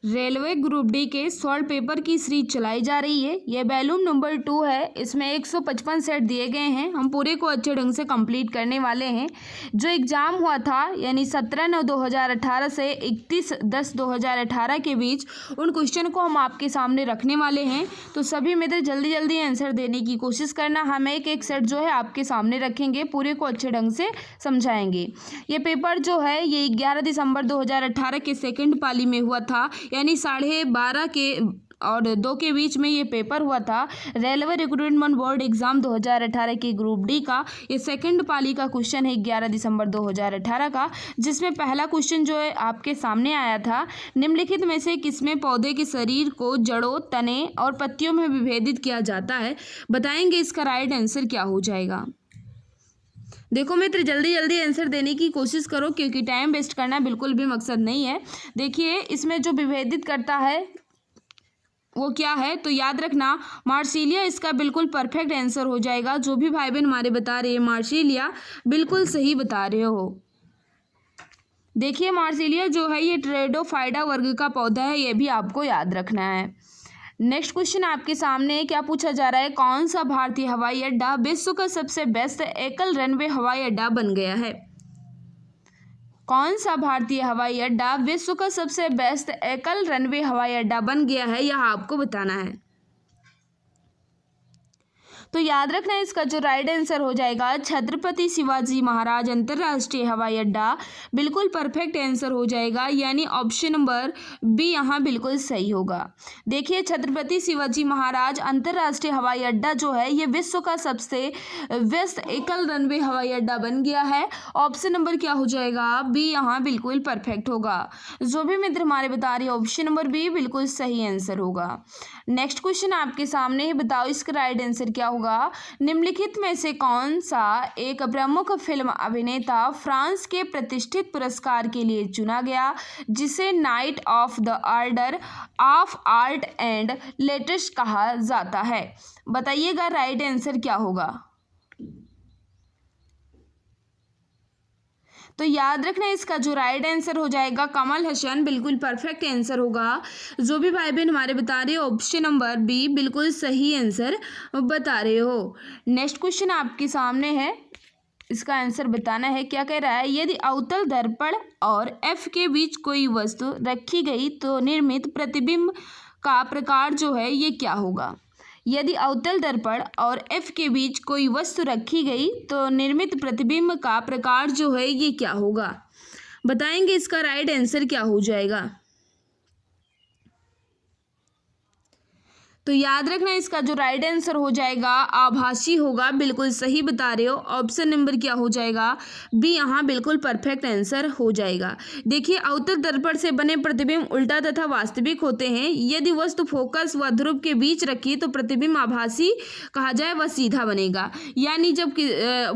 Railway group D के solve paper की series चलाई जा रही है। यह वॉल्यूम नंबर 2 है। इसमें 155 सेट दिए गए हैं। हम पूरे को अच्छे ढंग से कंप्लीट करने वाले हैं। जो एग्ज़ाम हुआ था यानी 17/9/2018 से 31/10/2018 के बीच उन क्वेश्चन को हम आपके सामने रखने वाले हैं। तो सभी मित्र जल्दी जल्दी आंसर देने की कोशिश करना। हम एक एक सेट जो है आपके सामने रखेंगे, पूरे को अच्छे ढंग से समझाएंगे। ये पेपर जो है ये 11 दिसंबर 2018 के सेकेंड पाली में हुआ था, यानी 12:30 के और 2 के बीच में ये पेपर हुआ था। रेलवे रिक्रूटमेंट बोर्ड एग्जाम 2018 की ग्रुप डी का ये सेकंड पाली का क्वेश्चन है 11 दिसंबर 2018 का, जिसमें पहला क्वेश्चन जो है आपके सामने आया था, निम्नलिखित में से किसमें पौधे के शरीर को जड़ों, तने और पत्तियों में विभेदित किया जाता है, बताएंगे इसका राइट आंसर क्या हो जाएगा। देखो मित्र जल्दी जल्दी आंसर देने की कोशिश करो, क्योंकि टाइम वेस्ट करना बिल्कुल भी मकसद नहीं है। देखिए इसमें जो विभेदित करता है वो क्या है, तो याद रखना मार्सिलिया इसका बिल्कुल परफेक्ट आंसर हो जाएगा। जो भी भाई बहन हमारे बता रहे हैं मार्सिलिया, बिल्कुल सही बता रहे हो। देखिए मार्सिलिया जो है ये टेरेडोफाइटा वर्ग का पौधा है, ये भी आपको याद रखना है। नेक्स्ट क्वेश्चन आपके सामने क्या पूछा जा रहा है, कौन सा भारतीय हवाई अड्डा विश्व का सबसे बेस्ट एकल रनवे हवाई अड्डा बन गया है। कौन सा भारतीय हवाई अड्डा विश्व का सबसे बेस्ट एकल रनवे हवाई अड्डा बन गया है, यह आपको बताना है। तो याद रखना इसका जो राइट आंसर हो जाएगा छत्रपति शिवाजी महाराज अंतर्राष्ट्रीय हवाई अड्डा, बिल्कुल परफेक्ट आंसर हो जाएगा, यानी ऑप्शन नंबर बी यहाँ बिल्कुल सही होगा। देखिए छत्रपति शिवाजी महाराज अंतर्राष्ट्रीय हवाई अड्डा जो है ये विश्व का सबसे बेस्ट एकल रनवे हवाई अड्डा बन गया है। ऑप्शन नंबर क्या हो जाएगा, बी यहाँ बिल्कुल परफेक्ट होगा। जो भी मित्र हमारे बता रहे ऑप्शन नंबर बी बिल्कुल सही आंसर होगा। नेक्स्ट क्वेश्चन आपके सामने है, बताओ इसका राइट आंसर क्या होगा। निम्नलिखित में से कौन सा एक प्रमुख फिल्म अभिनेता फ्रांस के प्रतिष्ठित पुरस्कार के लिए चुना गया, जिसे night of the order of art and letters कहा जाता है, बताइएगा राइट आंसर क्या होगा। तो याद रखना इसका जो राइट आंसर हो जाएगा कमल हसन, बिल्कुल परफेक्ट आंसर होगा। जो भी भाई बहन हमारे बता रहे हो ऑप्शन नंबर बी बिल्कुल सही आंसर बता रहे हो। नेक्स्ट क्वेश्चन आपके सामने है, इसका आंसर बताना है। क्या कह रहा है, यदि अवतल दर्पण और एफ के बीच कोई वस्तु रखी गई तो निर्मित प्रतिबिंब का प्रकार जो है ये क्या होगा। यदि अवतल दर्पण और एफ के बीच कोई वस्तु रखी गई तो निर्मित प्रतिबिंब का प्रकार जो है ये क्या होगा, बताएंगे इसका राइट आंसर क्या हो जाएगा। तो याद रखना इसका जो राइट आंसर हो जाएगा आभासी होगा, बिल्कुल सही बता रहे हो। ऑप्शन नंबर क्या हो जाएगा, बी यहाँ बिल्कुल परफेक्ट आंसर हो जाएगा। देखिए अवतल दर्पण से बने प्रतिबिंब उल्टा तथा वास्तविक होते हैं। यदि वस्तु फोकस व ध्रुव के बीच रखी तो प्रतिबिंब आभासी कहा जाए, वह सीधा बनेगा। यानी जब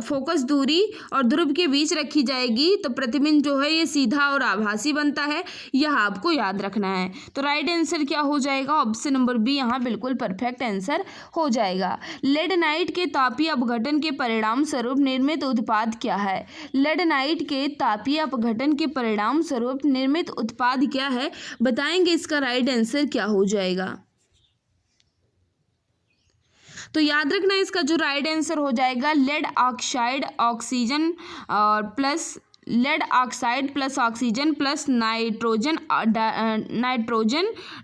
फोकस दूरी और ध्रुव के बीच रखी जाएगी तो प्रतिबिंब जो है ये सीधा और आभासी बनता है, यह आपको याद रखना है। तो राइट आंसर क्या हो जाएगा, ऑप्शन नंबर बी यहाँ बिल्कुल परफेक्ट आंसर हो जाएगा। लेडनाइट के तापीय अपघटन के परिणाम स्वरूप निर्मित उत्पाद क्या है। लेडनाइट के तापीय अपघटन के परिणाम स्वरूप निर्मित उत्पाद क्या है, बताएंगे इसका राइट आंसर क्या हो जाएगा। तो याद रखना इसका जो राइट आंसर हो जाएगा लेड ऑक्साइड ऑक्सीजन और plus lead oxide plus oxygen plus nitrogen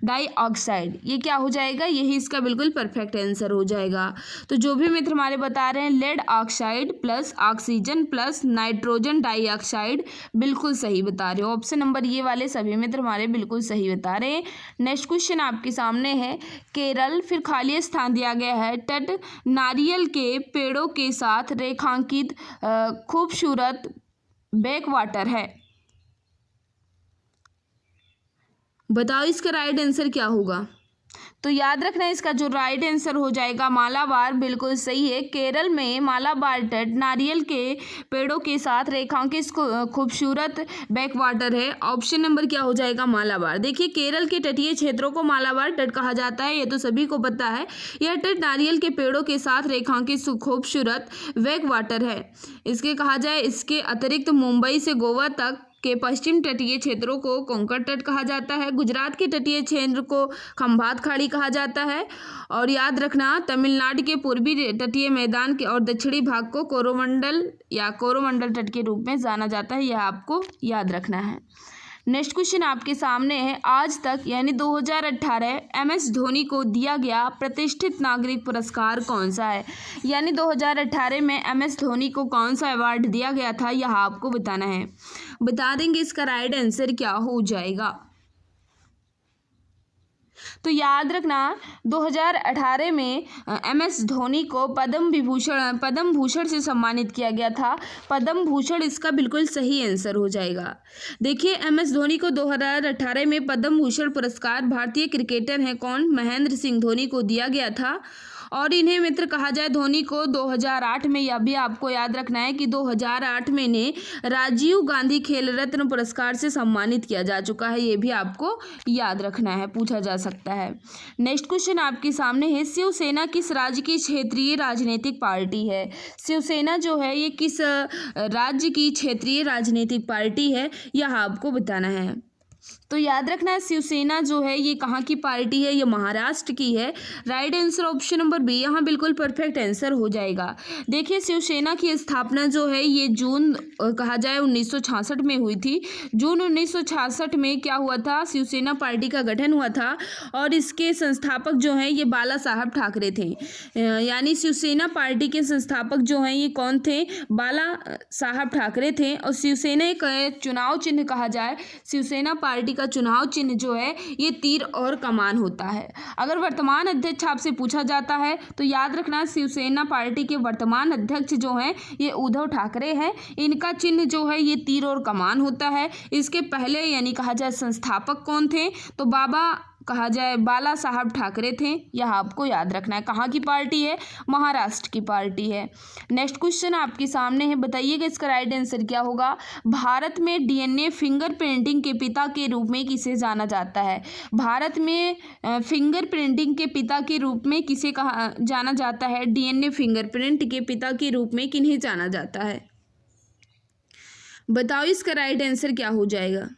dioxide, ये क्या हो जाएगा, यही इसका बिल्कुल परफेक्ट आंसर हो जाएगा। तो जो भी मित्र हमारे बता रहे हैं lead oxide plus oxygen plus nitrogen dioxide, बिल्कुल सही बता रहे हो। ऑप्शन नंबर ये वाले सभी मित्र हमारे बिल्कुल सही बता रहे हैं। नेक्स्ट क्वेश्चन आपके सामने है, केरल, फिर खाली स्थान दिया गया है, तट नारियल के पेड़ों के साथ रेखांकित खूबसूरत बैक वाटर है, बताओ इसका राइट आंसर क्या होगा। तो याद रखना इसका जो राइट आंसर हो जाएगा मालाबार, बिल्कुल सही है। केरल में मालाबार तट नारियल के पेड़ों के साथ रेखांकित खूबसूरत बैक वाटर है। ऑप्शन नंबर क्या हो जाएगा, मालाबार। देखिए केरल के तटीय क्षेत्रों को मालाबार तट कहा जाता है, ये तो सभी को पता है। यह तट नारियल के पेड़ों के साथ रेखांकित खूबसूरत बैक वाटर है। इसके कहा जाए इसके अतिरिक्त मुंबई से गोवा तक के पश्चिम तटीय क्षेत्रों को कोंकण तट कहा जाता है। गुजरात के तटीय क्षेत्र को खंभात खाड़ी कहा जाता है। और याद रखना, तमिलनाडु के पूर्वी तटीय मैदान के और दक्षिणी भाग को कोरोमंडल या कोरोमंडल तट के रूप में जाना जाता है। यह आपको याद रखना है। नेक्स्ट क्वेश्चन आपके सामने है, आज तक यानी 2018 MS धोनी को दिया गया प्रतिष्ठित नागरिक पुरस्कार कौन सा है? यानी 2018 में MS धोनी को कौन सा अवार्ड दिया गया था, यह आपको बताना है। बता देंगे इसका राइट आंसर क्या हो जाएगा। तो याद रखना, 2018 में MS धोनी को पद्म भूषण से सम्मानित किया गया था। पद्म भूषण इसका बिल्कुल सही आंसर हो जाएगा। देखिए, MS धोनी को 2018 में पद्म भूषण पुरस्कार भारतीय क्रिकेटर हैं कौन, महेंद्र सिंह धोनी को दिया गया था। और इन्हें मित्र कहा जाए धोनी को 2008 में, यह भी आपको याद रखना है कि 2008 में इन्हें राजीव गांधी खेल रत्न पुरस्कार से सम्मानित किया जा चुका है। ये भी आपको याद रखना है, पूछा जा सकता है। नेक्स्ट क्वेश्चन आपके सामने है, शिवसेना किस राज्य की क्षेत्रीय राजनीतिक पार्टी है? शिवसेना जो है ये किस राज्य की क्षेत्रीय राजनीतिक पार्टी है, यह आपको बताना है। तो याद रखना है, शिवसेना जो है ये कहाँ की पार्टी है, ये महाराष्ट्र की है। Right answer option number B यहाँ बिल्कुल परफेक्ट आंसर हो जाएगा। देखिए, शिवसेना की स्थापना जो है ये जून कहा जाए 1966 में हुई थी। जून 1966 में क्या हुआ था, शिवसेना पार्टी का गठन हुआ था। और इसके संस्थापक जो हैं ये बाला साहब ठाकरे थे। यानी शिवसेना पार्टी के संस्थापक जो हैं ये कौन थे, बाला साहब ठाकरे थे। और शिवसेना एक चुनाव चिन्ह कहा जाए, शिवसेना पार्टी का चुनाव चिन्ह जो है ये तीर और कमान होता है। अगर वर्तमान अध्यक्ष आपसे पूछा जाता है तो याद रखना, शिवसेना पार्टी के वर्तमान अध्यक्ष जो हैं ये उद्धव ठाकरे हैं। इनका चिन्ह जो है ये तीर और कमान होता है। इसके पहले यानी कहा जाए संस्थापक कौन थे, तो कहा जाए बाला साहब ठाकरे थे। यह आपको याद रखना है। कहाँ की पार्टी है, महाराष्ट्र की पार्टी है। नेक्स्ट क्वेश्चन आपके सामने है, बताइएगा इसका राइट आंसर क्या होगा। भारत में DNA फिंगरप्रिंटिंग के पिता के रूप में किसे जाना जाता है? भारत में फिंगरप्रिंटिंग के पिता के रूप में किसे कहा जाना जाता है? DNA फिंगरप्रिंट के पिता के रूप में किन्हें जाना जाता है? बताओ इसका राइट आंसर क्या हो जाएगा।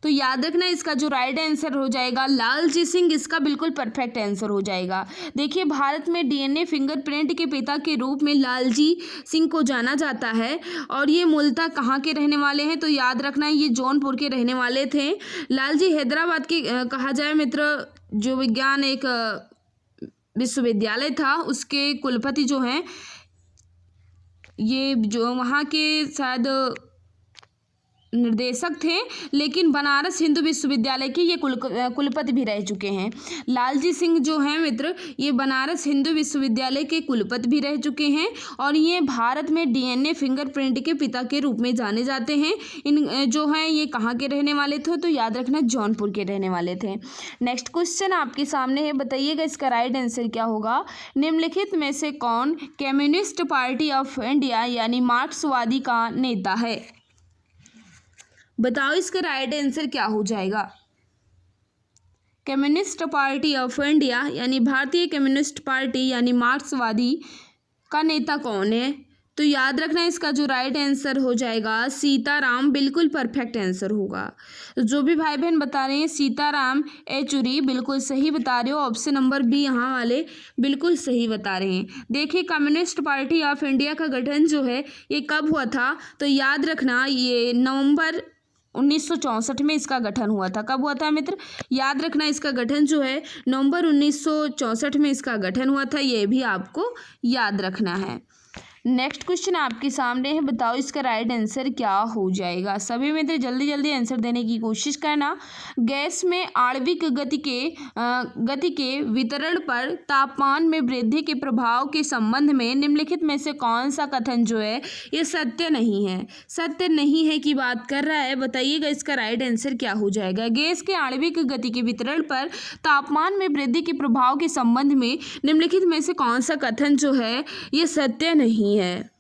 तो याद रखना, इसका जो राइट आंसर हो जाएगा लालजी सिंह, इसका बिल्कुल परफेक्ट आंसर हो जाएगा। देखिए, भारत में DNA फिंगरप्रिंट के पिता के रूप में लालजी सिंह को जाना जाता है। और ये मूलतः कहाँ के रहने वाले हैं, तो याद रखना ये जौनपुर के रहने वाले थे। लालजी हैदराबाद के कहा जाए मित्र, जो विज्ञान एक विश्वविद्यालय था उसके कुलपति जो हैं, ये जो वहाँ के शायद निर्देशक थे, लेकिन बनारस हिंदू विश्वविद्यालय के ये कुलपति भी रह चुके हैं। लालजी सिंह जो हैं मित्र, ये बनारस हिंदू विश्वविद्यालय के कुलपति भी रह चुके हैं। और ये भारत में DNA फिंगरप्रिंट के पिता के रूप में जाने जाते हैं। इन जो हैं ये कहाँ के रहने वाले थे, तो याद रखना जौनपुर के रहने वाले थे। नेक्स्ट क्वेश्चन आपके सामने है, बताइएगा इसका राइट आंसर क्या होगा। निम्नलिखित में से कौन कम्युनिस्ट पार्टी ऑफ इंडिया यानी मार्क्सवादी का नेता है? बताओ इसका राइट आंसर क्या हो जाएगा। कम्युनिस्ट पार्टी ऑफ इंडिया यानी भारतीय कम्युनिस्ट पार्टी यानी मार्क्सवादी का नेता कौन है? तो याद रखना, इसका जो राइट आंसर हो जाएगा सीताराम, बिल्कुल परफेक्ट आंसर होगा। जो भी भाई बहन बता रहे हैं सीताराम येचुरी, बिल्कुल सही बता रहे हो। ऑप्शन नंबर बी यहाँ वाले बिल्कुल सही बता रहे हैं। देखिए, कम्युनिस्ट पार्टी ऑफ इंडिया का गठन जो है ये कब हुआ था, तो याद रखना ये नवंबर 1964 में इसका गठन हुआ था। कब हुआ था मित्र, याद रखना इसका गठन जो है नवंबर 1964 में इसका गठन हुआ था। ये भी आपको याद रखना है। नेक्स्ट क्वेश्चन आपके सामने है, बताओ इसका राइट आंसर क्या हो जाएगा। सभी मित्र जल्दी जल्दी आंसर देने की कोशिश करना। गैस में आणविक गति के वितरण पर तापमान में वृद्धि के प्रभाव के संबंध में निम्नलिखित में से कौन सा कथन जो है ये सत्य नहीं है? सत्य नहीं है की बात कर रहा है। बताइएगा इसका राइट आंसर क्या हो जाएगा। गैस के आणविक गति के वितरण पर तापमान में वृद्धि के प्रभाव के संबंध में निम्नलिखित में से कौन सा कथन जो है ये सत्य नहीं है?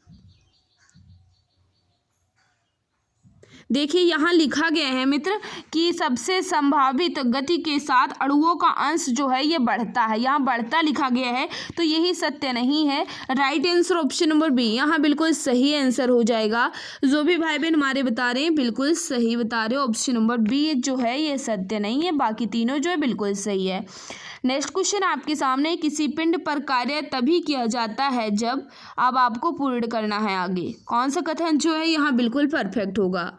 देखिए यहाँ लिखा गया है मित्र कि सबसे संभावित गति के साथ अणुओं का अंश जो है ये बढ़ता है, यहाँ बढ़ता लिखा गया है, तो यही सत्य नहीं है। Right answer option number B यहाँ बिल्कुल सही आंसर हो जाएगा। जो भी भाई बहन हमारे बता रहे हैं बिल्कुल सही बता रहे हो, ऑप्शन नंबर बी जो है ये सत्य नहीं है, बाकी तीनों जो है बिल्कुल सही है। नेक्स्ट क्वेश्चन आपके सामने, किसी पिंड पर कार्य तभी किया जाता है जब, अब आपको पूर्ण करना है आगे। कौन सा कथन जो है यहाँ बिल्कुल परफेक्ट होगा,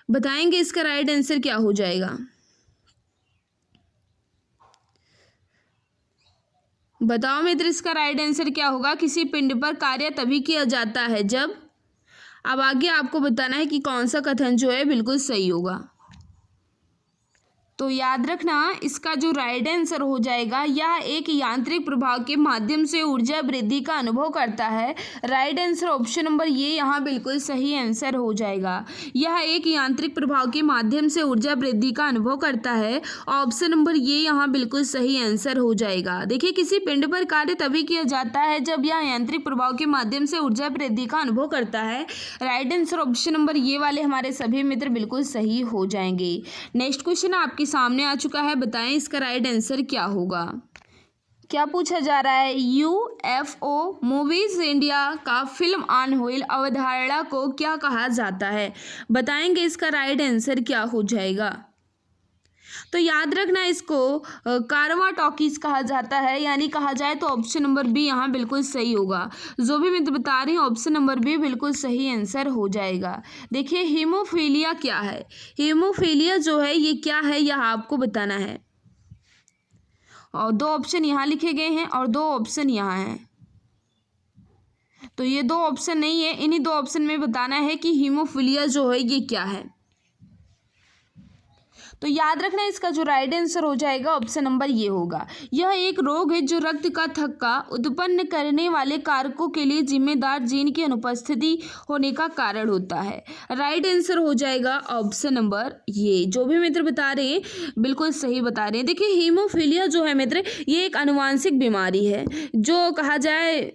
बताएंगे इसका राइट आंसर क्या हो जाएगा। बताओ मित्र इसका राइट आंसर क्या होगा। किसी पिंड पर कार्य तभी किया जाता है जब, अब आगे आपको बताना है कि कौन सा कथन जो है बिल्कुल सही होगा। तो याद रखना इसका जो राइट आंसर हो जाएगा, यह एक यांत्रिक प्रभाव के माध्यम से ऊर्जा वृद्धि का अनुभव करता है। राइट आंसर ऑप्शन नंबर ये यहाँ बिल्कुल सही आंसर हो जाएगा। यह एक यांत्रिक प्रभाव के माध्यम से ऊर्जा वृद्धि का अनुभव करता है, ऑप्शन नंबर ये यहाँ बिल्कुल सही आंसर हो जाएगा। देखिए किसी पिंड पर कार्य तभी किया जाता है जब यह यांत्रिक प्रभाव के माध्यम से ऊर्जा वृद्धि का अनुभव करता है। राइट आंसर ऑप्शन नंबर ये वाले हमारे सभी मित्र बिल्कुल सही हो जाएंगे। नेक्स्ट क्वेश्चन आपकी सामने आ चुका है, बताएं इसका राइट आंसर क्या होगा। क्या पूछा जा रहा है, यूएफओ मूवीज इंडिया का फिल्म ऑन व्हील अवधारणा को क्या कहा जाता है, बताएंगे इसका राइट आंसर क्या हो जाएगा। तो याद रखना इसको कारवा टॉकीज कहा जाता है, यानी कहा जाए तो ऑप्शन नंबर बी यहाँ बिल्कुल सही होगा। जो भी मित्र बता रहे हैं ऑप्शन नंबर बी बिल्कुल सही आंसर हो जाएगा। देखिए हीमोफीलिया क्या है, हीमोफीलिया जो है ये क्या है यह आपको बताना है, और दो ऑप्शन यहाँ लिखे गए हैं और दो ऑप्शन यहाँ हैं, तो ये दो ऑप्शन नहीं है, इन्हीं दो ऑप्शन में बताना है कि हीमोफीलिया जो है ये क्या है। तो याद रखना इसका जो राइट आंसर हो जाएगा ऑप्शन नंबर ये होगा। यह एक रोग है जो रक्त का थक्का उत्पन्न करने वाले कारकों के लिए जिम्मेदार जीन की अनुपस्थिति होने का कारण होता है। राइट आंसर हो जाएगा ऑप्शन नंबर ये। जो भी मित्र बता रहे हैं बिल्कुल सही बता रहे हैं। देखिए हीमोफीलिया जो है मित्र ये एक आनुवांशिक बीमारी है जो कहा जाए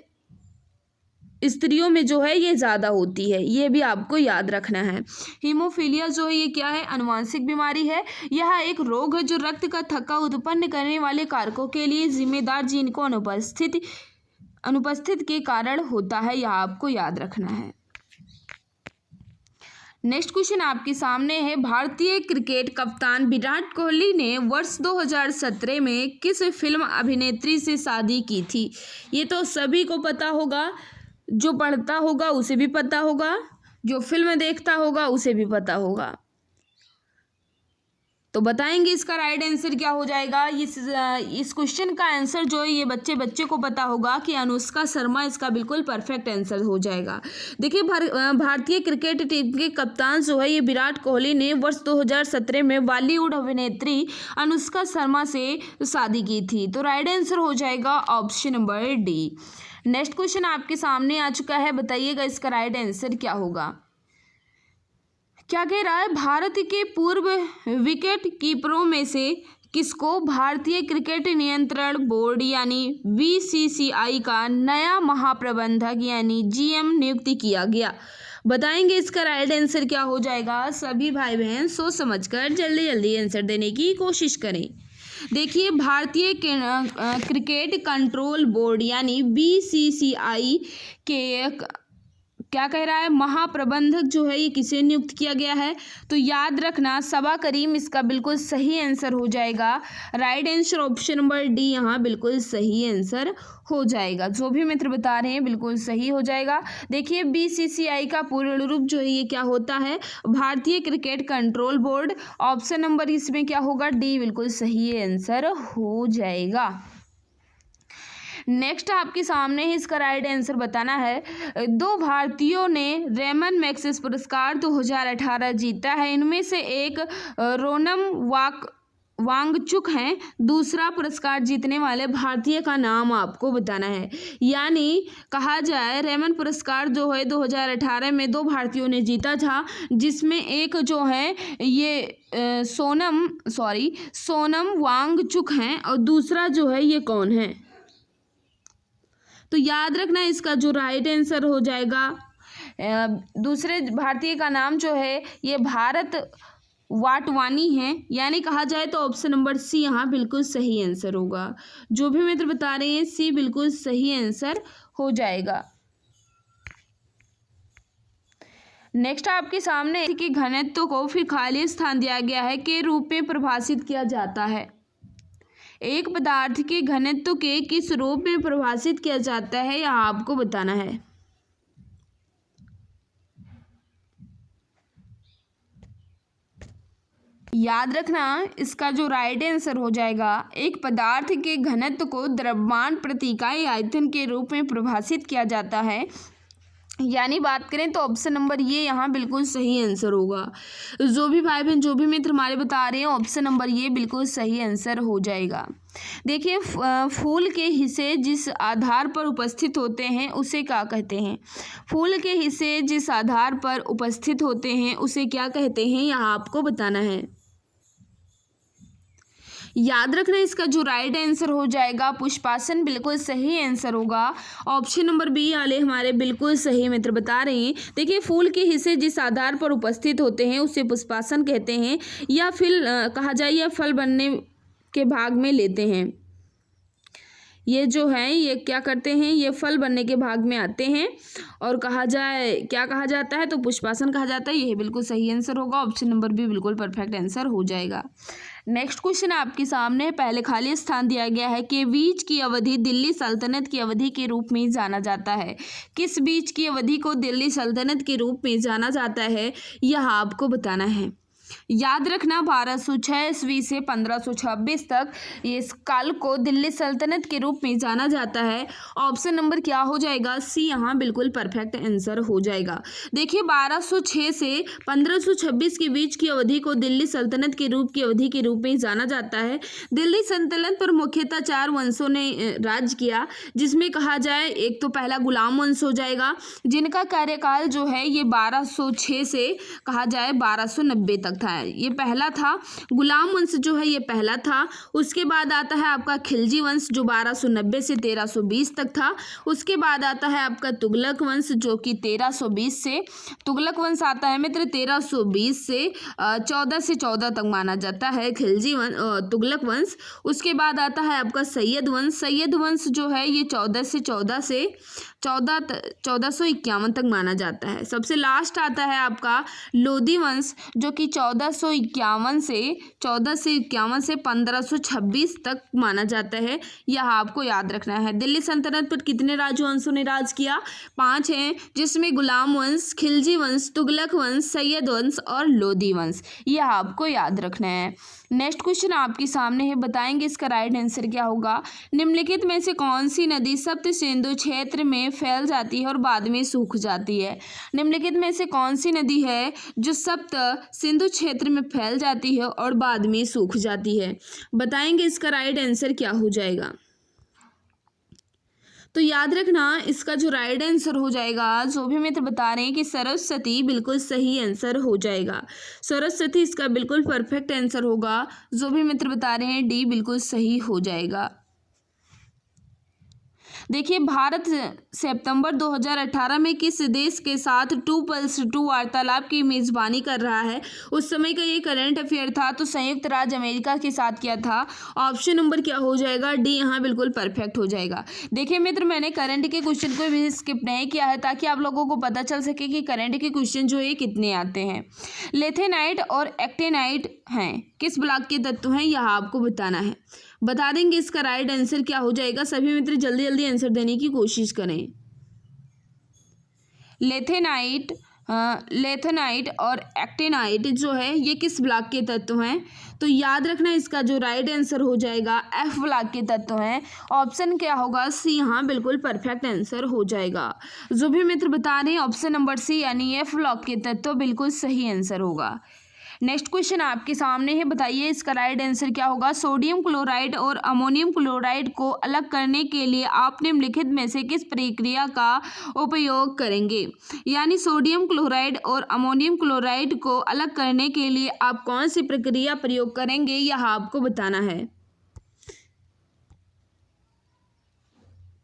स्त्रियों में जो है ये ज़्यादा होती है, ये भी आपको याद रखना है। हीमोफीलिया जो है ये क्या है, अनुवांशिक बीमारी है। यह एक रोग है जो रक्त का थक्का उत्पन्न करने वाले कारकों के लिए जिम्मेदार जीन को अनुपस्थित के कारण होता है, यह आपको याद रखना है। नेक्स्ट क्वेश्चन आपके सामने है, भारतीय क्रिकेट कप्तान विराट कोहली ने वर्ष 2017 में किस फिल्म अभिनेत्री से शादी की थी। ये तो सभी को पता होगा, जो पढ़ता होगा उसे भी पता होगा, जो फिल्म देखता होगा उसे भी पता होगा। तो बताएंगे इसका राइट आंसर क्या हो जाएगा। इस क्वेश्चन का आंसर जो है ये बच्चे को पता होगा कि अनुष्का शर्मा इसका बिल्कुल परफेक्ट आंसर हो जाएगा। देखिए भारतीय क्रिकेट टीम के कप्तान जो है ये विराट कोहली ने वर्ष 2017 में बॉलीवुड अभिनेत्री अनुष्का शर्मा से शादी की थी। तो राइट आंसर हो जाएगा option number D. Next question आपके सामने आ चुका है, बताइएगा इसका राइट आंसर क्या होगा। क्या कह रहा है, भारत के पूर्व विकेट कीपरों में से किसको भारतीय क्रिकेट नियंत्रण बोर्ड यानी बीसीसीआई का नया महाप्रबंधक यानी जीएम नियुक्त किया गया, बताएंगे इसका राइट आंसर क्या हो जाएगा। सभी भाई बहन सोच समझकर जल्दी जल्दी आंसर देने की कोशिश करें। देखिए भारतीय क्रिकेट कंट्रोल बोर्ड यानी बीसीसीआई के क्या कह रहा है, महाप्रबंधक जो है ये किसे नियुक्त किया गया है। तो याद रखना सबा करीम इसका बिल्कुल सही आंसर हो जाएगा। Right answer option number D यहाँ बिल्कुल सही आंसर हो जाएगा। जो भी मित्र बता रहे हैं बिल्कुल सही हो जाएगा। देखिए बीसीसीआई का पूर्ण रूप जो है ये क्या होता है, भारतीय cricket control board. Option number इसमें क्या होगा, डी बिल्कुल सही आंसर हो जाएगा। नेक्स्ट आपके सामने ही इसका राइट आंसर बताना है। दो भारतीयों ने रेमन मैग्सेसे पुरस्कार 2018 जीता है। इनमें से एक रोनम वांगचुक हैं। दूसरा पुरस्कार जीतने वाले भारतीय का नाम आपको बताना है। यानी कहा जाए रेमन पुरस्कार जो है 2018 में दो भारतीयों ने जीता था, जिसमें एक जो है ये सोनम वांगचुक हैं और दूसरा जो है ये कौन है। तो याद रखना इसका जो राइट आंसर हो जाएगा दूसरे भारतीय का नाम जो है ये भारत वाटवानी है, यानी कहा जाए तो ऑप्शन नंबर सी यहाँ बिल्कुल सही आंसर होगा। जो भी मित्र बता रहे हैं सी बिल्कुल सही आंसर हो जाएगा। नेक्स्ट आपके सामने कि घनत्व को फिर खाली स्थान दिया गया है के रूप में परिभाषित किया जाता है। एक पदार्थ के घनत्व के किस रूप में परिभाषित किया जाता है यह आपको बताना है। याद रखना इसका जो राइट आंसर हो जाएगा, एक पदार्थ के घनत्व को द्रव्यमान प्रति इकाई आयतन के रूप में परिभाषित किया जाता है, यानी बात करें तो ऑप्शन नंबर ये यहाँ बिल्कुल सही आंसर होगा। जो भी भाई बहन जो भी मित्र हमारे बता रहे हैं ऑप्शन नंबर ये बिल्कुल सही आंसर हो जाएगा। देखिए फूल के हिस्से जिस आधार पर उपस्थित होते हैं उसे क्या कहते हैं। फूल के हिस्से जिस आधार पर उपस्थित होते हैं उसे क्या कहते हैं यह आपको बताना है। याद रखना इसका जो राइट आंसर हो जाएगा पुष्पासन बिल्कुल सही आंसर होगा। ऑप्शन नंबर बी वाले हमारे बिल्कुल सही मित्र बता रहे हैं। देखिए फूल के हिस्से जिस आधार पर उपस्थित होते हैं उसे पुष्पासन कहते हैं, या फिर कहा जाए या फल बनने के भाग में लेते हैं। ये जो है ये क्या करते हैं, ये फल बनने के भाग में आते हैं और कहा जाए क्या कहा जाता है तो पुष्पासन कहा जाता है। यही बिल्कुल सही आंसर होगा। ऑप्शन नंबर बी बिल्कुल परफेक्ट आंसर हो जाएगा। नेक्स्ट क्वेश्चन आपके सामने पहले खाली स्थान दिया गया है कि बीच की अवधि दिल्ली सल्तनत की अवधि के रूप में जाना जाता है। किस बीच की अवधि को दिल्ली सल्तनत के रूप में जाना जाता है यह आपको बताना है। याद रखना 1206 ईस्वी से 1526 तक इस काल को दिल्ली सल्तनत के रूप में जाना जाता है। ऑप्शन नंबर क्या हो जाएगा, सी यहाँ बिल्कुल परफेक्ट आंसर हो जाएगा। देखिए 1206 से 1526 के बीच की अवधि को दिल्ली सल्तनत के रूप की अवधि के रूप में जाना जाता है। दिल्ली सल्तनत पर मुख्यतः 4 वंशों ने राज किया, जिसमें कहा जाए एक तो पहला गुलाम वंश हो जाएगा, जिनका कार्यकाल जो है ये 1206 से कहा जाए 1290 तक था। ये पहला था गुलाम वंश जो है ये पहला था। उसके बाद आता है आपका खिलजी वंश जो 1290 से 1320 तक था। उसके बाद आता है आपका तुगलक वंश जो कि 1320 से तुगलक वंश आता है मित्र 1320 से 14 से 14 तक माना जाता है खिलजी वंश तुगलक वंश। उसके बाद आता है आपका सैयद वंश। सैयद वंश जो है ये 14 से 1451 तक माना जाता है। सबसे लास्ट आता है आपका लोधी वंश जो कि 1451 से 1526 तक माना जाता है। यह आपको याद रखना है। दिल्ली सल्तनत पर कितने राजवंशों ने राज किया, 5 हैं, जिसमें गुलाम वंश, खिलजी वंश, तुगलक वंश, सैयद वंश और लोधी वंश। यह आपको याद रखना है। नेक्स्ट क्वेश्चन आपके सामने है, बताएंगे इसका राइट आंसर क्या होगा। निम्नलिखित में से कौन सी नदी सप्त सिंधु क्षेत्र में फैल जाती है और बाद में सूख जाती है। निम्नलिखित में से कौन सी नदी है जो सप्त सिंधु क्षेत्र में फैल जाती है और बाद में सूख जाती है। बताएंगे इसका राइट आंसर क्या हो जाएगा। तो याद रखना इसका जो राइट आंसर हो जाएगा, जो भी मित्र बता रहे हैं कि सरस्वती बिल्कुल सही आंसर हो जाएगा। सरस्वती इसका बिल्कुल परफेक्ट आंसर होगा। जो भी मित्र बता रहे हैं डी बिल्कुल सही हो जाएगा। देखिए भारत सितंबर 2018 में किस देश के साथ 2+2 वार्तालाप की मेजबानी कर रहा है। उस समय का ये करंट अफेयर था, तो संयुक्त राज्य अमेरिका के साथ किया था। ऑप्शन नंबर क्या हो जाएगा, डी यहाँ बिल्कुल परफेक्ट हो जाएगा। देखिए मित्र मैंने करंट के क्वेश्चन को भी स्किप नहीं किया है ताकि आप लोगों को पता चल सके कि करंट के क्वेश्चन जो है कितने आते हैं। लेथेनाइट और एक्टेनाइट हैं किस ब्लॉक के तत्व हैं यह आपको बताना है। बता देंगे इसका राइट आंसर क्या हो जाएगा। सभी मित्र जल्दी जल्दी आंसर देने की कोशिश करें। लेथेनाइट और एक्टेनाइट जो है ये किस ब्लॉक के तत्व हैं। तो याद रखना इसका जो राइट आंसर हो जाएगा एफ ब्लॉक के तत्व हैं। ऑप्शन क्या होगा, सी यहाँ बिल्कुल परफेक्ट आंसर हो जाएगा। जो भी मित्र बता रहे हैं ऑप्शन नंबर सी यानी एफ ब्लॉक के तत्व बिल्कुल सही आंसर होगा। नेक्स्ट क्वेश्चन आपके सामने है, बताइए इसका राइट आंसर क्या होगा। सोडियम क्लोराइड और अमोनियम क्लोराइड को अलग करने के लिए आप निम्नलिखित में से किस प्रक्रिया का उपयोग करेंगे। यानी सोडियम क्लोराइड और अमोनियम क्लोराइड को अलग करने के लिए आप कौन सी प्रक्रिया प्रयोग करेंगे यह आपको बताना है।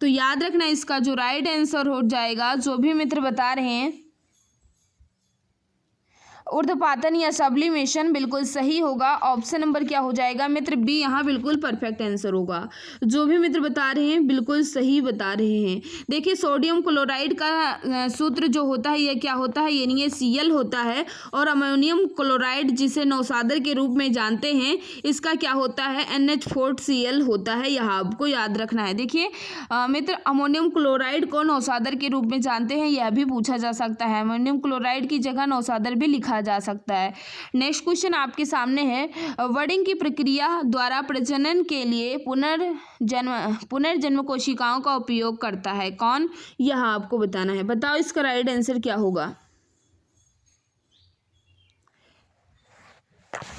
तो याद रखना इसका जो राइट आंसर हो जाएगा, जो भी मित्र बता रहे हैं ऊर्ध्वपातन या सब्लिमेशन बिल्कुल सही होगा। ऑप्शन नंबर क्या हो जाएगा मित्र, बी यहाँ बिल्कुल परफेक्ट आंसर होगा। जो भी मित्र बता रहे हैं बिल्कुल सही बता रहे हैं। देखिए सोडियम क्लोराइड का सूत्र जो होता है ये क्या होता है, यानी ये Cl होता है। और अमोनियम क्लोराइड जिसे नौसादर के रूप में जानते हैं, इसका क्या होता है, NH4Cl होता है। यह आपको याद रखना है। देखिए मित्र अमोनियम क्लोराइड को नौसादर के रूप में जानते हैं, यह भी पूछा जा सकता है। अमोनियम क्लोराइड की जगह नौसादर भी लिखा जा सकता है। नेक्स्ट क्वेश्चन आपके सामने है, वर्डिंग की प्रक्रिया द्वारा प्रजनन के लिए पुनर्जन्म कोशिकाओं का उपयोग करता है कौन, यह आपको बताना है। बताओ इसका राइट आंसर क्या होगा।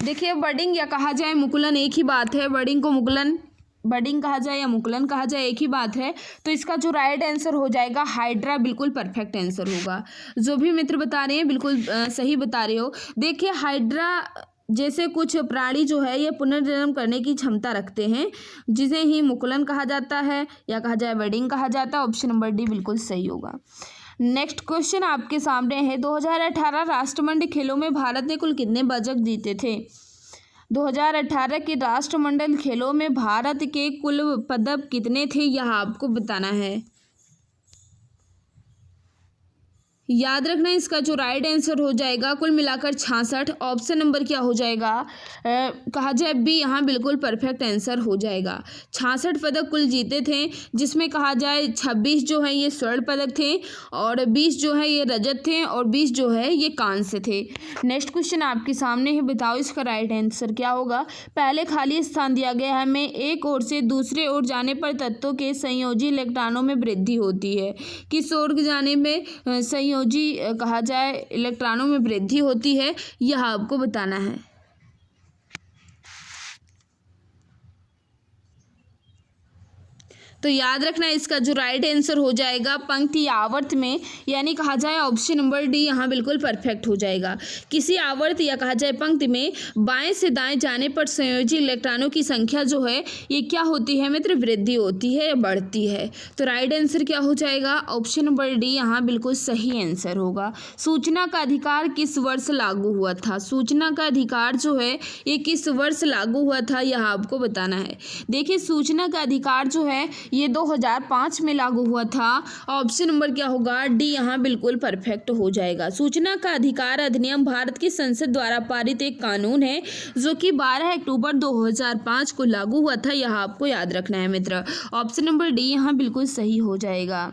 देखिए बर्डिंग या कहा जाए मुकुलन एक ही बात है। बर्डिंग को मुकुलन, बर्डिंग कहा जाए या मुकुलन कहा जाए एक ही बात है। तो इसका जो राइट आंसर हो जाएगा हाइड्रा, बिल्कुल परफेक्ट आंसर होगा। जो भी मित्र बता रहे हैं बिल्कुल सही बता रहे हो। देखिए हाइड्रा जैसे कुछ प्राणी जो है ये पुनर्जन्म करने की क्षमता रखते हैं, जिसे ही मुकुलन कहा जाता है या कहा जाए बर्डिंग कहा जाता है। ऑप्शन नंबर डी बिल्कुल सही होगा। नेक्स्ट क्वेश्चन आपके सामने है, 2018 राष्ट्रमंडल खेलों में भारत ने कुल कितने पदक जीते थे। 2018 के राष्ट्रमंडल खेलों में भारत के कुल पदक कितने थे, यह आपको बताना है। याद रखना इसका जो राइट आंसर हो जाएगा कुल मिलाकर 66। ऑप्शन नंबर क्या हो जाएगा, कहा जाए बी, यहाँ बिल्कुल परफेक्ट आंसर हो जाएगा। 66 पदक कुल जीते थे, जिसमें कहा जाए 26 जो है ये स्वर्ण पदक थे और 20 जो है ये रजत थे और 20 जो है ये कांस्य थे। नेक्स्ट क्वेश्चन आपके सामने है, बताओ इसका राइट आंसर क्या होगा। पहले खाली स्थान दिया गया है में एक ओर से दूसरे ओर जाने पर तत्वों के संयोजी इलेक्ट्रॉनों में वृद्धि होती है। किस ओर जाने में संयोजी कहा जाए इलेक्ट्रॉनों में वृद्धि होती है, यह आपको बताना है। तो याद रखना इसका जो राइट आंसर हो जाएगा पंक्ति आवर्त में, यानी कहा जाए ऑप्शन नंबर डी यहाँ बिल्कुल परफेक्ट हो जाएगा। किसी आवर्त या कहा जाए पंक्ति में बाएं से दाएं जाने पर संयोजी इलेक्ट्रॉनों की संख्या जो है ये क्या होती है मित्र, वृद्धि होती है या बढ़ती है। तो राइट आंसर क्या हो जाएगा, ऑप्शन नंबर डी यहाँ बिल्कुल सही आंसर होगा। सूचना का अधिकार किस वर्ष लागू हुआ था। सूचना का अधिकार जो है ये किस वर्ष लागू हुआ था, यह आपको बताना है। देखिए सूचना का अधिकार जो है ये 2005 में लागू हुआ था। ऑप्शन नंबर क्या होगा, डी यहाँ बिल्कुल परफेक्ट हो जाएगा। सूचना का अधिकार अधिनियम भारत की संसद द्वारा पारित एक कानून है जो कि 12 अक्टूबर 2005 को लागू हुआ था, यह आपको याद रखना है मित्र। ऑप्शन नंबर डी यहाँ बिल्कुल सही हो जाएगा।